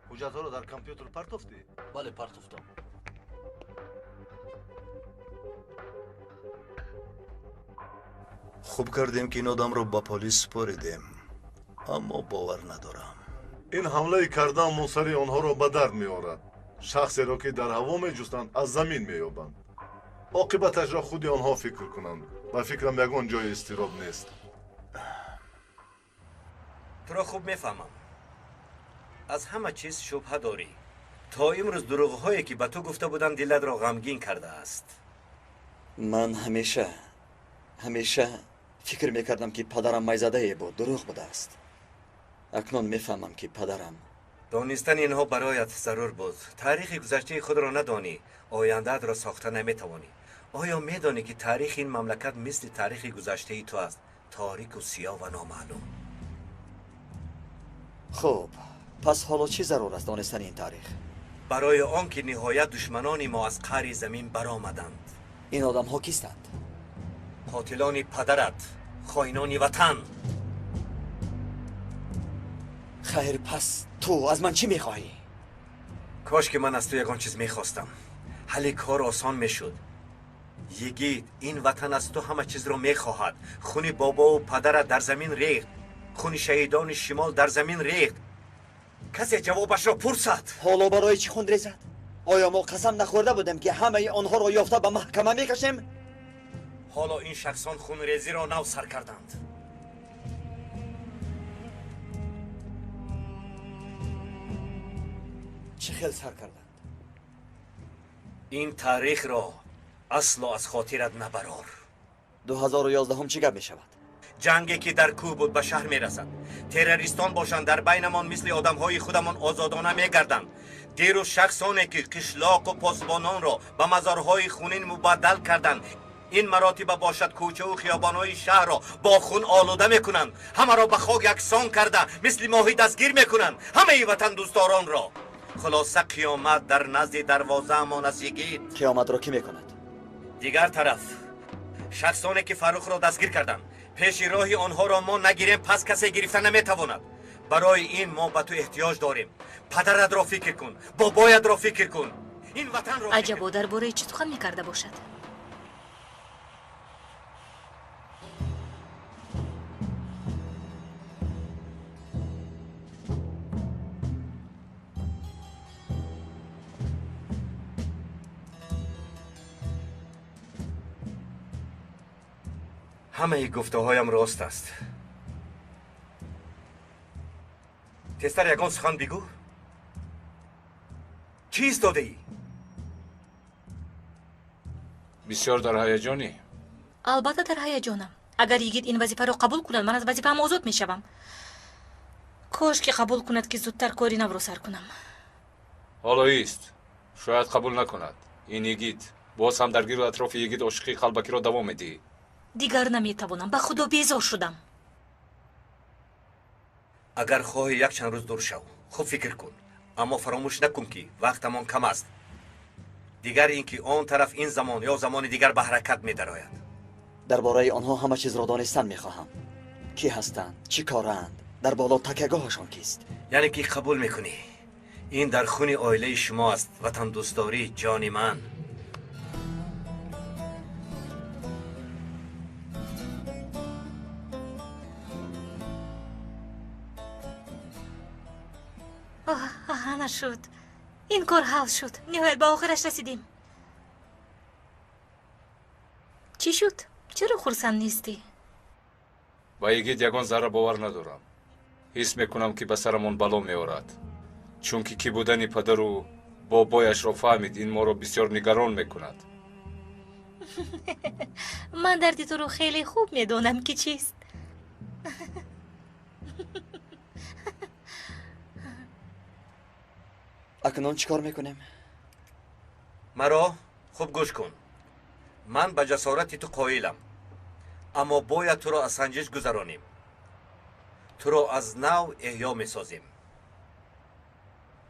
حجتها رو در کامپیوتر پرتافتی؟ بله پرتافتم خوب کردیم که این آدم رو با پلیس سپاریدیم اما باور ندارم این حمله کردن منصری آنها را به درد میآورد شخصی را که در هوا میجستند از زمین مییابند عاقبتش را خودی آنها فکر کنند و فکرم یگان جای استراب نیست تو را خوب میفهمم از همه چیز شبهه داری تا امروز دروغ‌هایی که به تو گفته بودن دلت را غمگین کرده است من همیشه فکر میکردم که پدرم میزده بود دروغ بوده است اکنون میفهمم که پدرم دانستن اینها برایت ضرور بود تاریخ گذشته خود را ندانی آینده‌ات را ساخته نمیتوانی آیا میدانی که تاریخ این مملکت مثل تاریخ گذشته تو است تاریک و سیاه و نامعلوم خب پس حالا چی ضرور است دانستن این تاریخ برای آنکه نهایت دشمنان ما از قعر زمین برآمدند این آدم ها کیستند قاتلان پدرت خائنان وطن خیر پس تو از من چی میخواهی کاش که من از تو یگان چیز میخواستم حل کار آسان میشد یگید این وطن از تو همه چیز رو میخواهد خون بابا و پدرت در زمین ریخت خون شهیدان شمال در زمین ریخت کسی جوابش را پرسد حالا برای چی خون ریزد آیا ما قسم نخورده بودیم که همه آنها را یافته به محکمه میکشیم حالا این شخصان خون ریزی را نو سر کردند چه خیل سر کردند؟ این تاریخ را اصلا از خاطرت نبرار. 2011 هم چی گپ می شود؟ جنگی که در کوه بود به شهر می رسد. تروریستان باشند در بینمان مثل آدم های خودمان آزادانه می گردند. دیروز شخصانی که قشلاق و پاسبانان را به مزارهای خونین مبدل کردند، این مراتب باشد کوچه و خیابانهای شهر را با خون آلوده میکنند، همه را به خاک یکسان کرده مثل ماهی دستگیر میکنند، همه وطن دوستداران را. خلاصه قیامت در نزد دروازه ما نزدیکید. قیامت را کی میکند؟ دیگر طرف شخصانی که فاروق را دستگیر کردند، پیش راهی آنها را ما نگیریم پس کسی گرفتن نمیتواند. برای این ما به تو احتیاج داریم. پدرت را فکر کن، بابایت را فکر کن، این وطن را عجبا درباره چه سخن میکرده باشد؟ همه گفته هایم راست است. تستر یگان سخن بگو. چیست داده ای؟ بسیار در هیجانی. البته در هیجانم. اگر یگید این وظیفه را قبول کند من از وظیفه‌ام آزاد میشوم. کاش که قبول کند که زودتر کاری نو را سر کنم. حالا ایست. شاید قبول نکند. این یگید باز هم درگیر اطراف یگید عاشقی قلبکی را دوام میدی. دیگر نمیتوانم. به خدا بیزار شدم. اگر خواهی یک چند روز دور شو، خوب فکر کن، اما فراموش نکن که وقتمان کم است. دیگر اینکه آن طرف این زمان یا زمان دیگر به حرکت می درآید. درباره آنها همه چیز را دانستن میخواهم. کی هستند؟ چی کارند؟ در بالا تکیه‌گاهشان کیست؟ یعنی که قبول میکنی این در خون عائله شما است. وطن دوستداری جان من. همه شد. این کار حل شد. نهایت به آخرش رسیدیم. چی شد؟ چرا خرسند نیستی؟ با یگید یگان ذره باور ندارم. حس میکنم که به سرمون بلا میارد. چون که کی بودن پدر و بابایش را فهمید این ما را بسیار نگران میکند. من درد تو رو خیلی خوب میدونم که چیست. اکنون چیکار میکنیم؟ مرا خوب گوش کن. من به جسارت تو قایلم، اما باید تو را از سنجش گذرانیم. تو را از نو احیا میسازیم.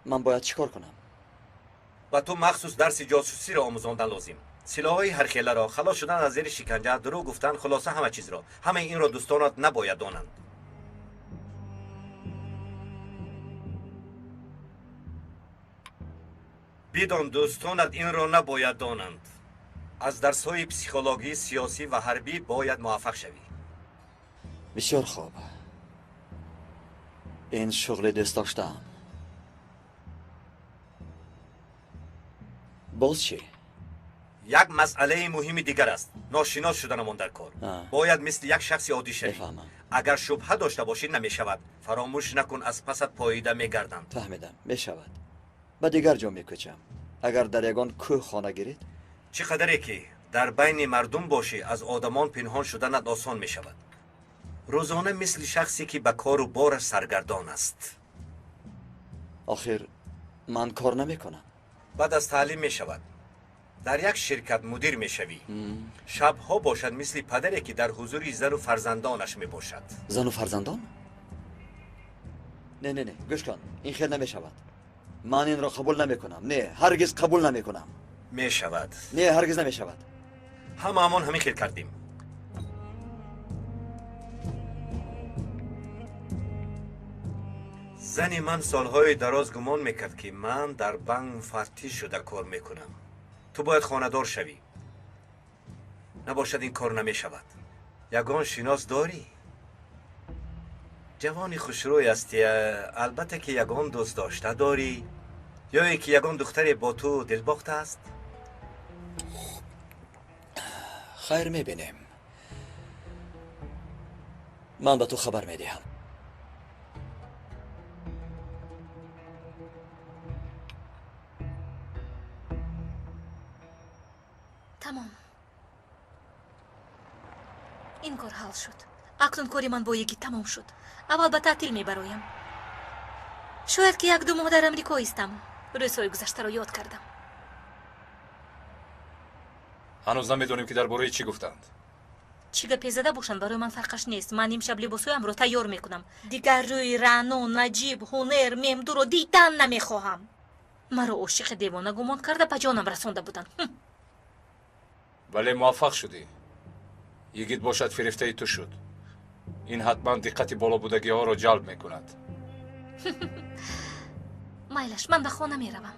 من باید چیکار کنم؟ و تو مخصوص درس جاسوسی را آموزاندن لازم. سلاح‌های هر خیله را، خلاص شدن از زیر شکنجه، دروغ گفتن، خلاصه همه چیز را. همه این را دوستانت نباید دانند. بدان دوستانت این را نباید دانند. از درس‌های پسیکولوژی، سیاسی و حربی باید موفق شوی. بسیار خوب. این شغل دست داشتم. باز چی؟ یک مسئله مهم دیگر است. ناشناس شدنمان در کار. باید مثل یک شخص عادی شوی. اگر شبهه داشته باشی نمیشود. فراموش نکن از پست پاییده میگردند. فهمیدم. میشود. به دیگر جا میکوچم. اگر در یگان کوه خانه گیرید؟ چقدره که در بین مردم باشی از آدمان پنهان شدنت آسان میشود. روزانه مثل شخصی که به کار و بارش سرگردان است. آخر من کار نمیکنم. بعد از تعلیم میشود. در یک شرکت مدیر میشوی. شبها باشد مثل پدری که در حضور زن و فرزندانش میباشد. زن و فرزندان؟ نه نه نه، گوش کن. این خیر نمیشود. من این را قبول نمیکنم. نه، هرگز قبول نمیکنم. میشود. نه، هرگز نمیشود. هممون همین خیر کردیم. زن من سالهای دراز گمان میکرد که من در بنک مفتش شده کار میکنم. تو باید خانه‌دار شوی. نباشد این کار نمیشود. یگان شناس داری؟ جوانی خوشروی هستی. البته که یگان دوست داشته داری؟ یا اینکه یگان دختری با تو دلباخته است؟ خیر میبینیم. من به تو خبر میدهم. تمام. این کار حل شد. اکنون کاری من با یکی تمام شد. اول به تعطیل میبرایم. شاید که 1-2 ماه در امریکا ایستم. روزهای گذشته را یاد کردم. هنوز نمیدونیم که درباره چی گفتند. چی گپی زده باشند برای من فرقش نیست. من امشب لباسایم رو تیار میکنم. دیگر روی رعنا، نجیب، هنر، ممدو رو دیدن نمیخواهم. مرا عاشق دیوانه گمان کرده به جانم رسانده بودند. ولی موفق شدی. یگید باشد فریفته تو شد. این حتما دقت بالا بودگی ها را جلب میکند. مایلش من به خانه میروم.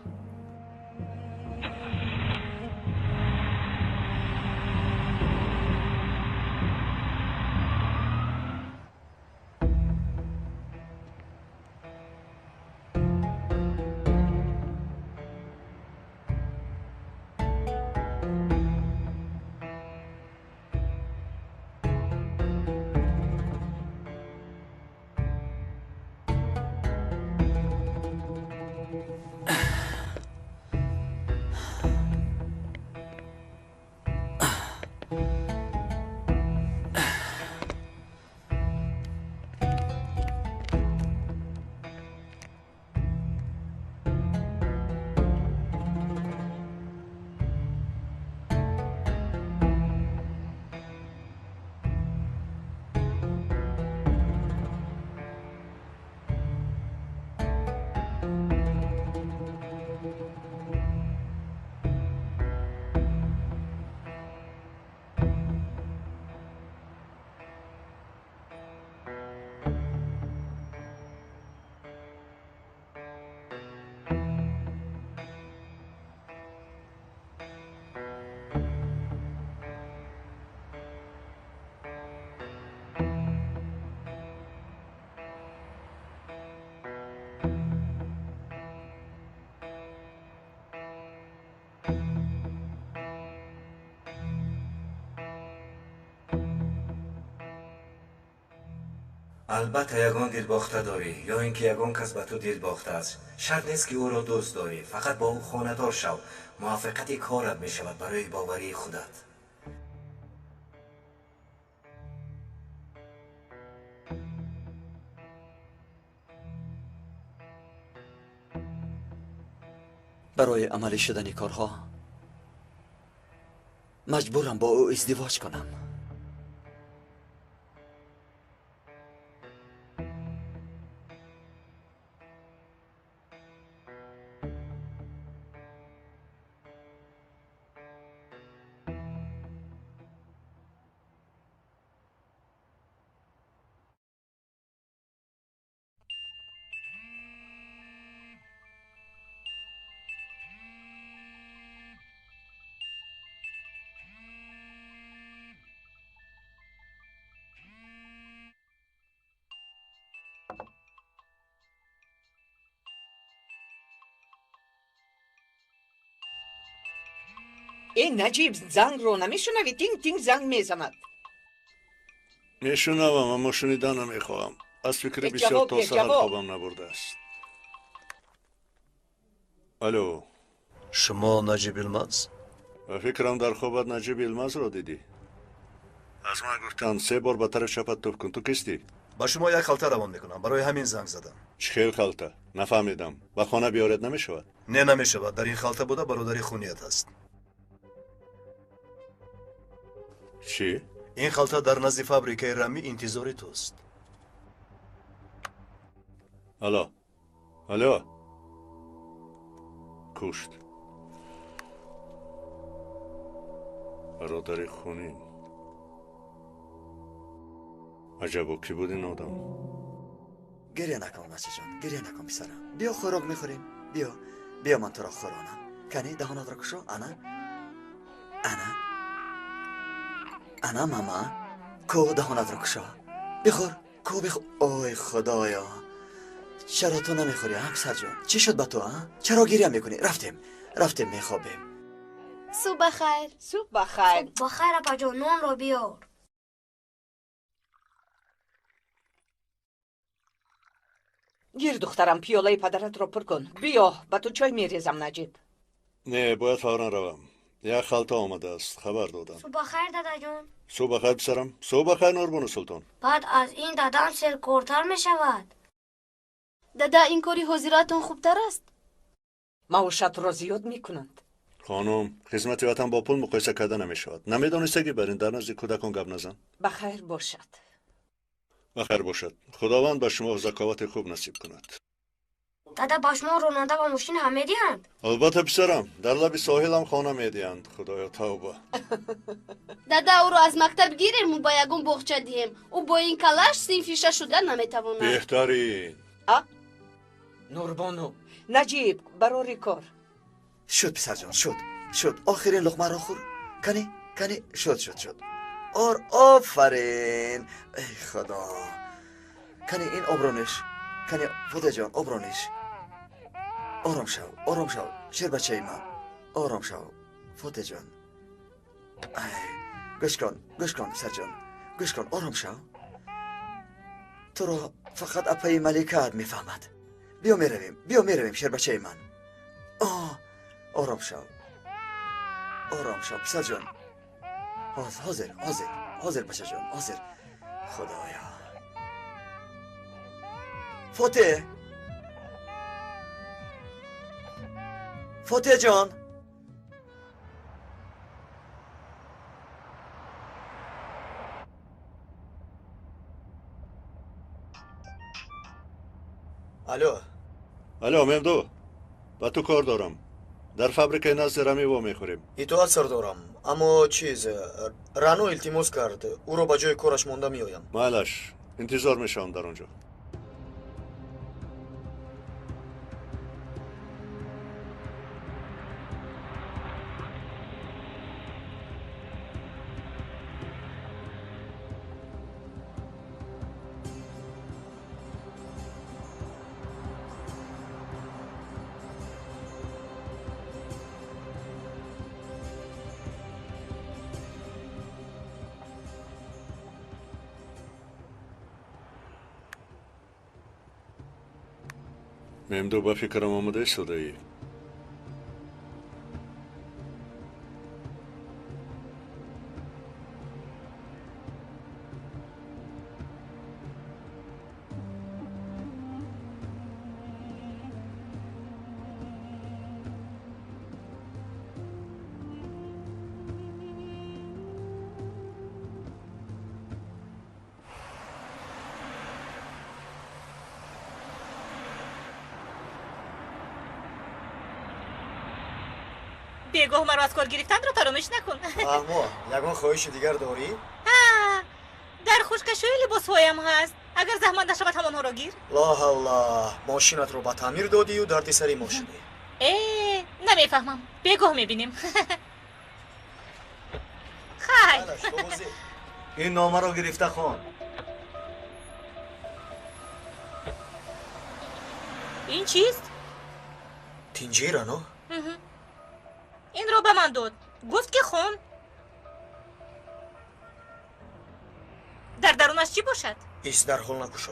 البته یگان دل باخته داری یا اینکه یگان کس به تو دل باخته است. شرط نیست که او را دوست داری، فقط با او خانه‌دار شو. موفقیت کارت می شود برای باوری خودت. برای عملی شدن کارها مجبورم با او ازدواج کنم. این نجیب زنگ رو نمیشنوی؟ تینگ تینگ زنگ میزند. میشنوم اما شنیدن نمیخواهم. از فکر یک بسیار جواب، تا یک سحر جواب. خوابم نبرده است. الو، شما نجیب الماز؟ فکرم در خوابت نجیب الماز را دیدی. از من گفتند 3 بار به طرف چپت توپ کن. تو کستی؟ با شما یک خلطه روان میکنم، برای همین زنگ زدم. چخیل خلطه؟ نفهمیدم. به خانه بیارد نمیشود؟ نه نمیشود، در این خلطه بوده برادری خونیت است. چی؟ این خلطه در نزد فابریکه رمی انتظاری توست. الو الو، کشت. برادر خونین. عجبا کی بود این آدم؟ گریه نکن بچه جان، گریه نکن پسرم. بیا خوراک میخوریم. بیا من تو را خورانم. کنی دهانت را کشو. انا ماما کو دهانت را کشو. بخور کو بخور. اوی خدایا، چرا تو نمیخوری همسر جان؟ چی شد با تو ها؟ چرا گریه میکنی؟ رفتیم میخوابیم. صبح بخیر. صبح بخیر. بخیر اپا جان، نان را بیار. گیر دخترم پیاله پدرت را پر کن. بیا به تو چای میریزم نجیب. نه باید فورا روم. یک خلطه آمده است خبر دادم. صبح خیر دادا جون. صبح بخیر پسرم. صبح بخیر نوربانو سلطان. بعد از این دادام سرکورتر می شود. دادا این کاری حضوراتون خوبتر است. معاشت را زیاد میکنند. خانم خدمت وطن با پول مقایسه کردن نمی شود. نمیدانسته برین در نزد کودکان گپ نزن. بخیر باشد. بخیر باشد. خداوند به شما ذکاوت خوب نصیب کند. دادا با شما راننده و ماشین همه دیند. البته پسرم در لب ساحل هم خانه میدیند. خدایا توبه. دادا او رو از مکتب گیریم و با یگون بخچه دیم. او با این کلاش سینفیشه شدن نمیتواند. بهترین. نوربانو نجیب برای کار. شد پسر جان شد آخرین لقمه را خور. کنی شد آفرین. ای خدا. کنی این آبرونش. کنی فوده جان آبرونش. آرام شو شیر بچه من. آرام شو فوده جان. گوش کن پسر جان. گوش کن آرام شو. تو را فقط اپای ملکات میفهمد. بیا میرویم شیر بچه من. آرام شو پسر جان. حاضر بچه جان حاضر. خدایا. فوته جان. الو ممدو با تو کار دارم. در فابریکه نزد رمیوا میخوریم. ایتوات سر دارم اما چیز رانو التماس کرد او رو با جای کارش مونده میایم. معلش انتظار میشم در اونجا. ممدو با فکرم آمده شده ای. بیگاه مرا از کار گرفتن رو فراموش نکن. احما یگان خواهش دیگر داری؟ در خوشکشوی لباس هایم هست. اگر زحمت نشود همانها را گیر. لا حولا ماشینت رو با تعمیر دادی و دردی سری ما شدی. نمیفهمم. بیگاه میبینیم. خیر. این نامه رو گرفته خان. این چیست؟ تینجیره نه؟ این رو به من داد. گفت که خون. در درونش چی باشد؟ ایست در حال نکشا.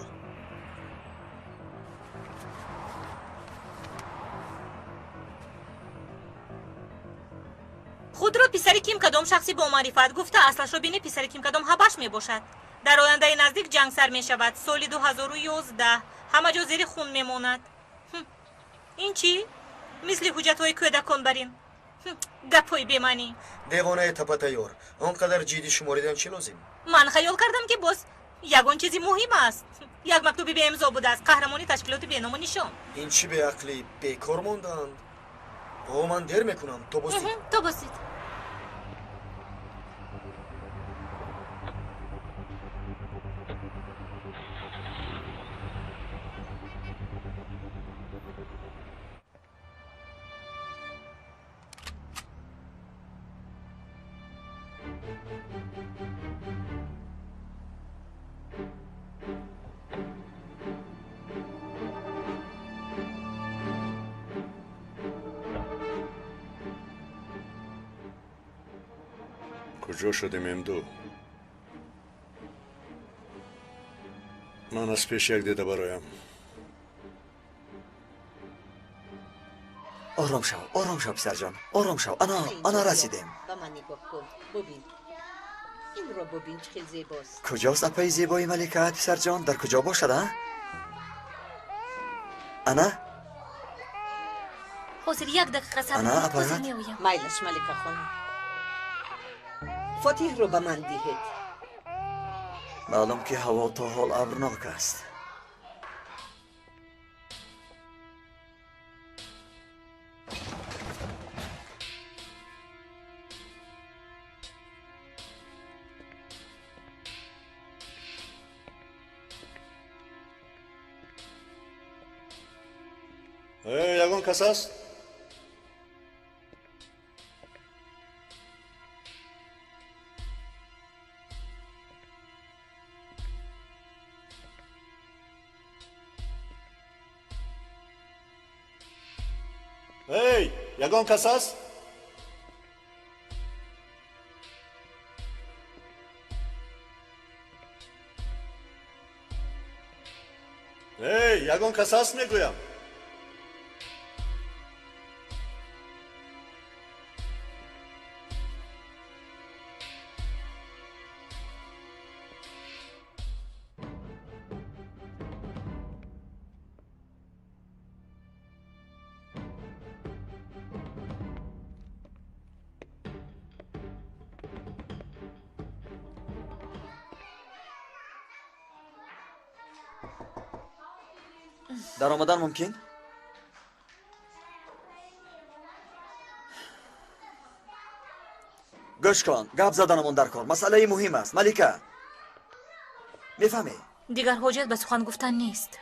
خود را پسر کیم کدام شخصی با معرفت گفته اصلش رو بینی پسر کیم کدام حبش می باشد. در آینده نزدیک جنگ سر می شود. سال 2011 همه جا زیر خون می ماند. این چی؟ مثل حجت های کودکان برین. گپای بیمانی. دیوانه تپتیور آنقدر جدی شماریدن چی لازم؟ من خیال کردم که باز یگان چیزی مهم است. یک مکتوبی به امضا بوده است. قهرمانی تشکیلات بینام و نشان. این چی به عقلی بیکار موندند؟ با من دیر میکنم تو بازید. کجا شده ممدو؟ من از پیش یک دیده برایم. آرام شو پسر جان، آرام شو. انا رسیدیم. به من نگاه کن ببین این رو ببین چه زیباست. کجاست اپای زیبای ملکه پسر جان؟ در کجا باشد ها؟ انا حاضر یک دقیقه صبر انا کنید، اپایت؟ حاضر میآیم. مایلش ملکه خانم فاتح رو به من دهید. معلوم که هوا تا حال ابرناک است. یگان کس است؟ یگان کس است؟ یگان کس است میگویم. در آمدن ممکن؟ گوش کن، گپ زدنمون در کار مسئله مهم است. ملکه میفهمی؟ دیگر حاجت به سخن گفتن نیست.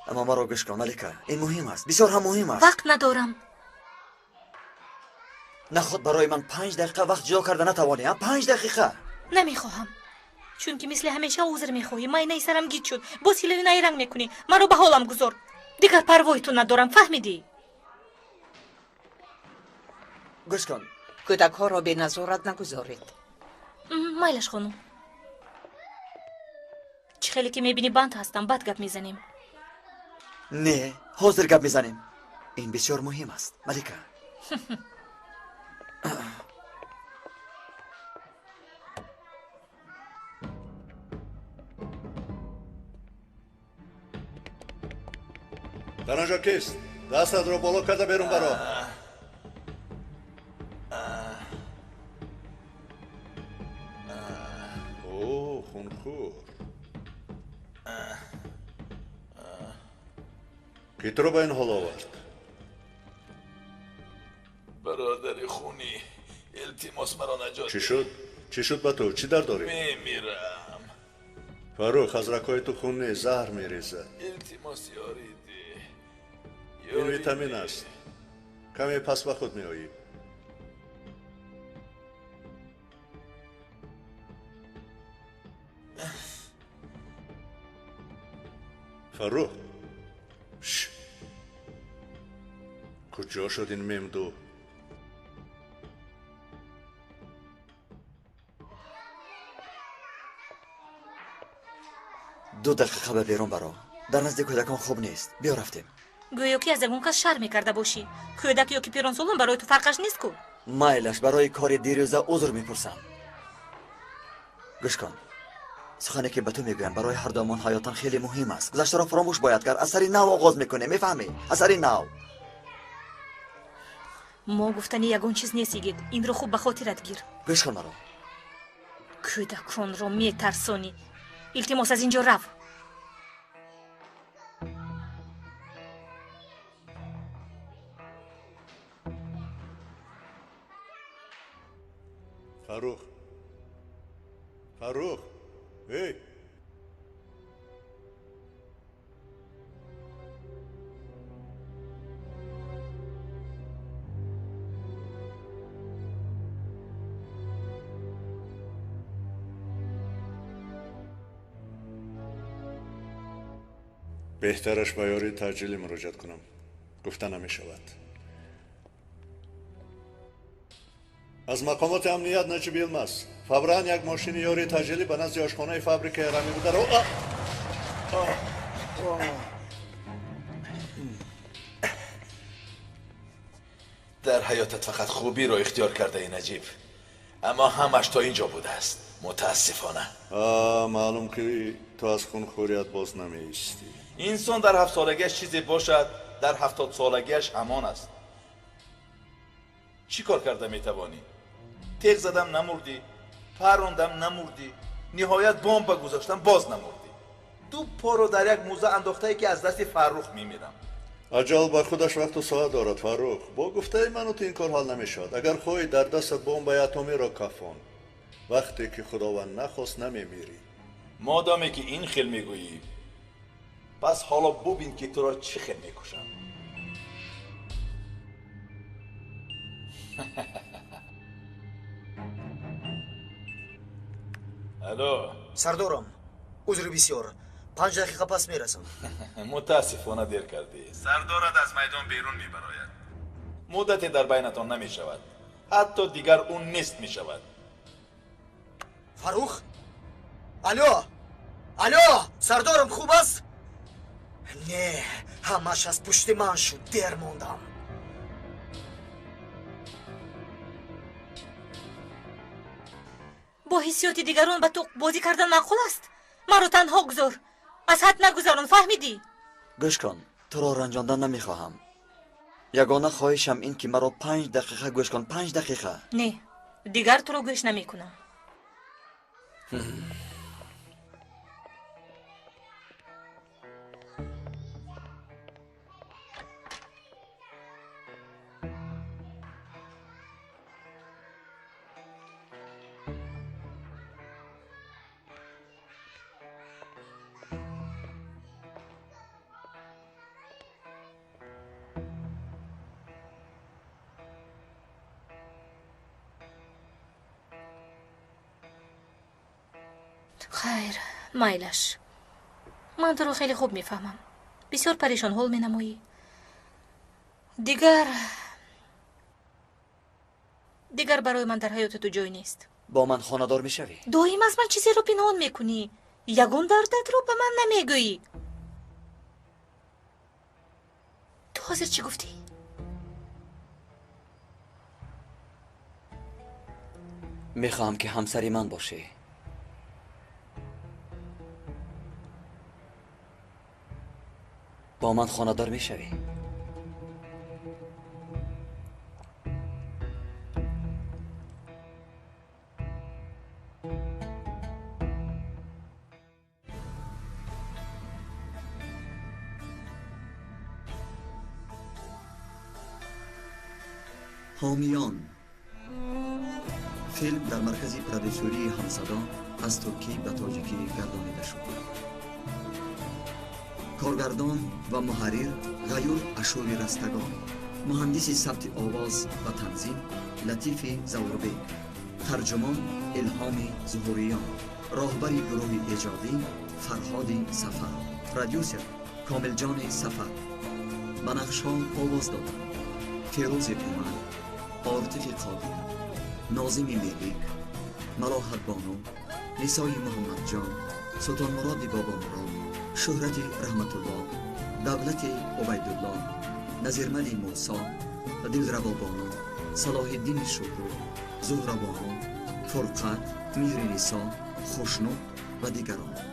اما مرا گوش کن ملکه، این مهم است، بسیار هم مهم است. وقت ندارم. نه خود برای من 5 دقیقه وقت جدا کرده نتوانی؟ 5 دقیقه نمیخواهم، چون که مثل همیشه عذر میخواهی. من سرم گیج شد، باز هیلوی رنگ میکنی. مرا به حالم گذار. دیگر پروای تو ندارم، فهمیدی؟ گوش کن، کودک ها را به نظارت نگذارید. مایلش خانم، چه خیلی که میبینی بند هستم، بد گپ میزنیم. نه حاضر گپ میزنیم، این بسیار مهم است ملکه. در آنجا کیست؟ دستت رو بالا کرده بیرون برو. اوه خونخور. کی تو رو به این حال آورد؟ برادر خونی التماس مرا نجات. چی شد؟ چی شد با تو؟ چی در داری؟ میمیرم. فاروق از رکای تو خون نیست، زهر میریزد. التماس یاری ده. این ویتامین است، کمی پس به خود میایی. فاروق کجا شد این ممدو؟ دو دقیقه به بیرون برو، در نزد کودکان خوب نیست. بیا رفتیم. گویا که از اون کس شر میکرده باشی. کودک یا که پیرانسولون برای تو فرقش نیست کو. مایلش برای کار دیروزه عذر میپرسم. گوش کن، سخنی که به تو میگویم برای هر دومان حیاتان خیلی مهم است. گذشته را فراموش باید کرد، از سری نو آغاز میکنه، میفهمی؟ از سری نو. ما گفتنی یگون چیز نیستید، این رو خوب به خاطرت گیر. گوش کن مرا. کودکان رو میترسونی. التماس از اینجا رو. فاروق هی بهترش با یاری تاجیلی مراجعت کنم. گفته نمی شود. از مقامات امنیت نجیب علماس فوران یک ماشین یاری تاجیلی به نزد آشخانه فابریکه رامی بوده رو در حیاتت فقط خوبی رو اختیار کرده ای نجیب، اما همش تا اینجا بوده است متاسفانه. معلوم که تو از خونخوریت باز نمیستی. انسان در 7 سالگیش چیزی باشد در 70 سالگیش همان است. چی کار کرده میتوانی؟ تیغ زدم نمردی، پروندم نمردی، نهایت بمب گذاشتم باز نمردی. 2 پا رو در یک موزه انداخته ای که از دست فرخ میمیرم. اجل با خودش وقت و ساعت دارد فاروق. با گفته منو تو این کار حال نمیشد. اگر خواهی در دست بمب اتمی را کفان، وقتی که خداوند نخواست نمیمیری. مادامی که این خیل میگویی، پس حالا ببین که تو را چه خیل میکشم. الو سردارم، عذر بسیار، 5 دقیقه پس میرسم. متاسفانه دیر کردی. سردارت از میدان بیرون میبراید. مدتی در بینتان نمیشود، حتی دیگر اون نیست میشود. فاروق؟ الو سردارم خوب است؟ نه، همش از پشت من شد، دیر موندم. با حسیات دیگران به تو بازی کردن معقول است؟ مرا تنها گذار، از حد نگذارن، فهمیدی؟ گوش کن، تو را رنجاندن نمیخواهم. یگانه خواهشم این که مرا 5 دقیقه گوش کن. 5 دقیقه. نه، دیگر تو را گوش نمیکنم. خیر، مایلش. من تو رو خیلی خوب میفهمم. بسیار پریشان حال مینمایی. دیگر برای من در حیات تو جای نیست. با من خانه‌دار میشوی؟ دائم از من چیزی رو پنهان میکنی. یگون دردت رو به من نمیگویی. تو حاضر چی گفتی؟ میخواهم که همسری من باشی. با من خانه‌دار میشوی؟ حامیان فیلم در مرکز پرودوسری همصدا از ترکی به تاجیکی گردانیده شد. کارگردان و محرر غیور اشوری رستگان، مهندس ثبت آواز و تنظیم لطیف زوربیک، ترجمان الهام ظهوریان، راهبر گروه ایجادی فرهاد سفر، پرودوسر کامل جان سفر. به نقش‌ها آواز دادن فیروز اومن، عاطف قادر، ناظم میلیک، ملاحت بانو، نسای محمد جان، سلطان مراد بابا مراد، شهرت رحمت الله، دولت عبیدالله، نظیرمد موسی و دلربا بانو، صلاح الدین شکرو، زهرا بانو، فرقت، مهر نسا، خوشنود و دیگران.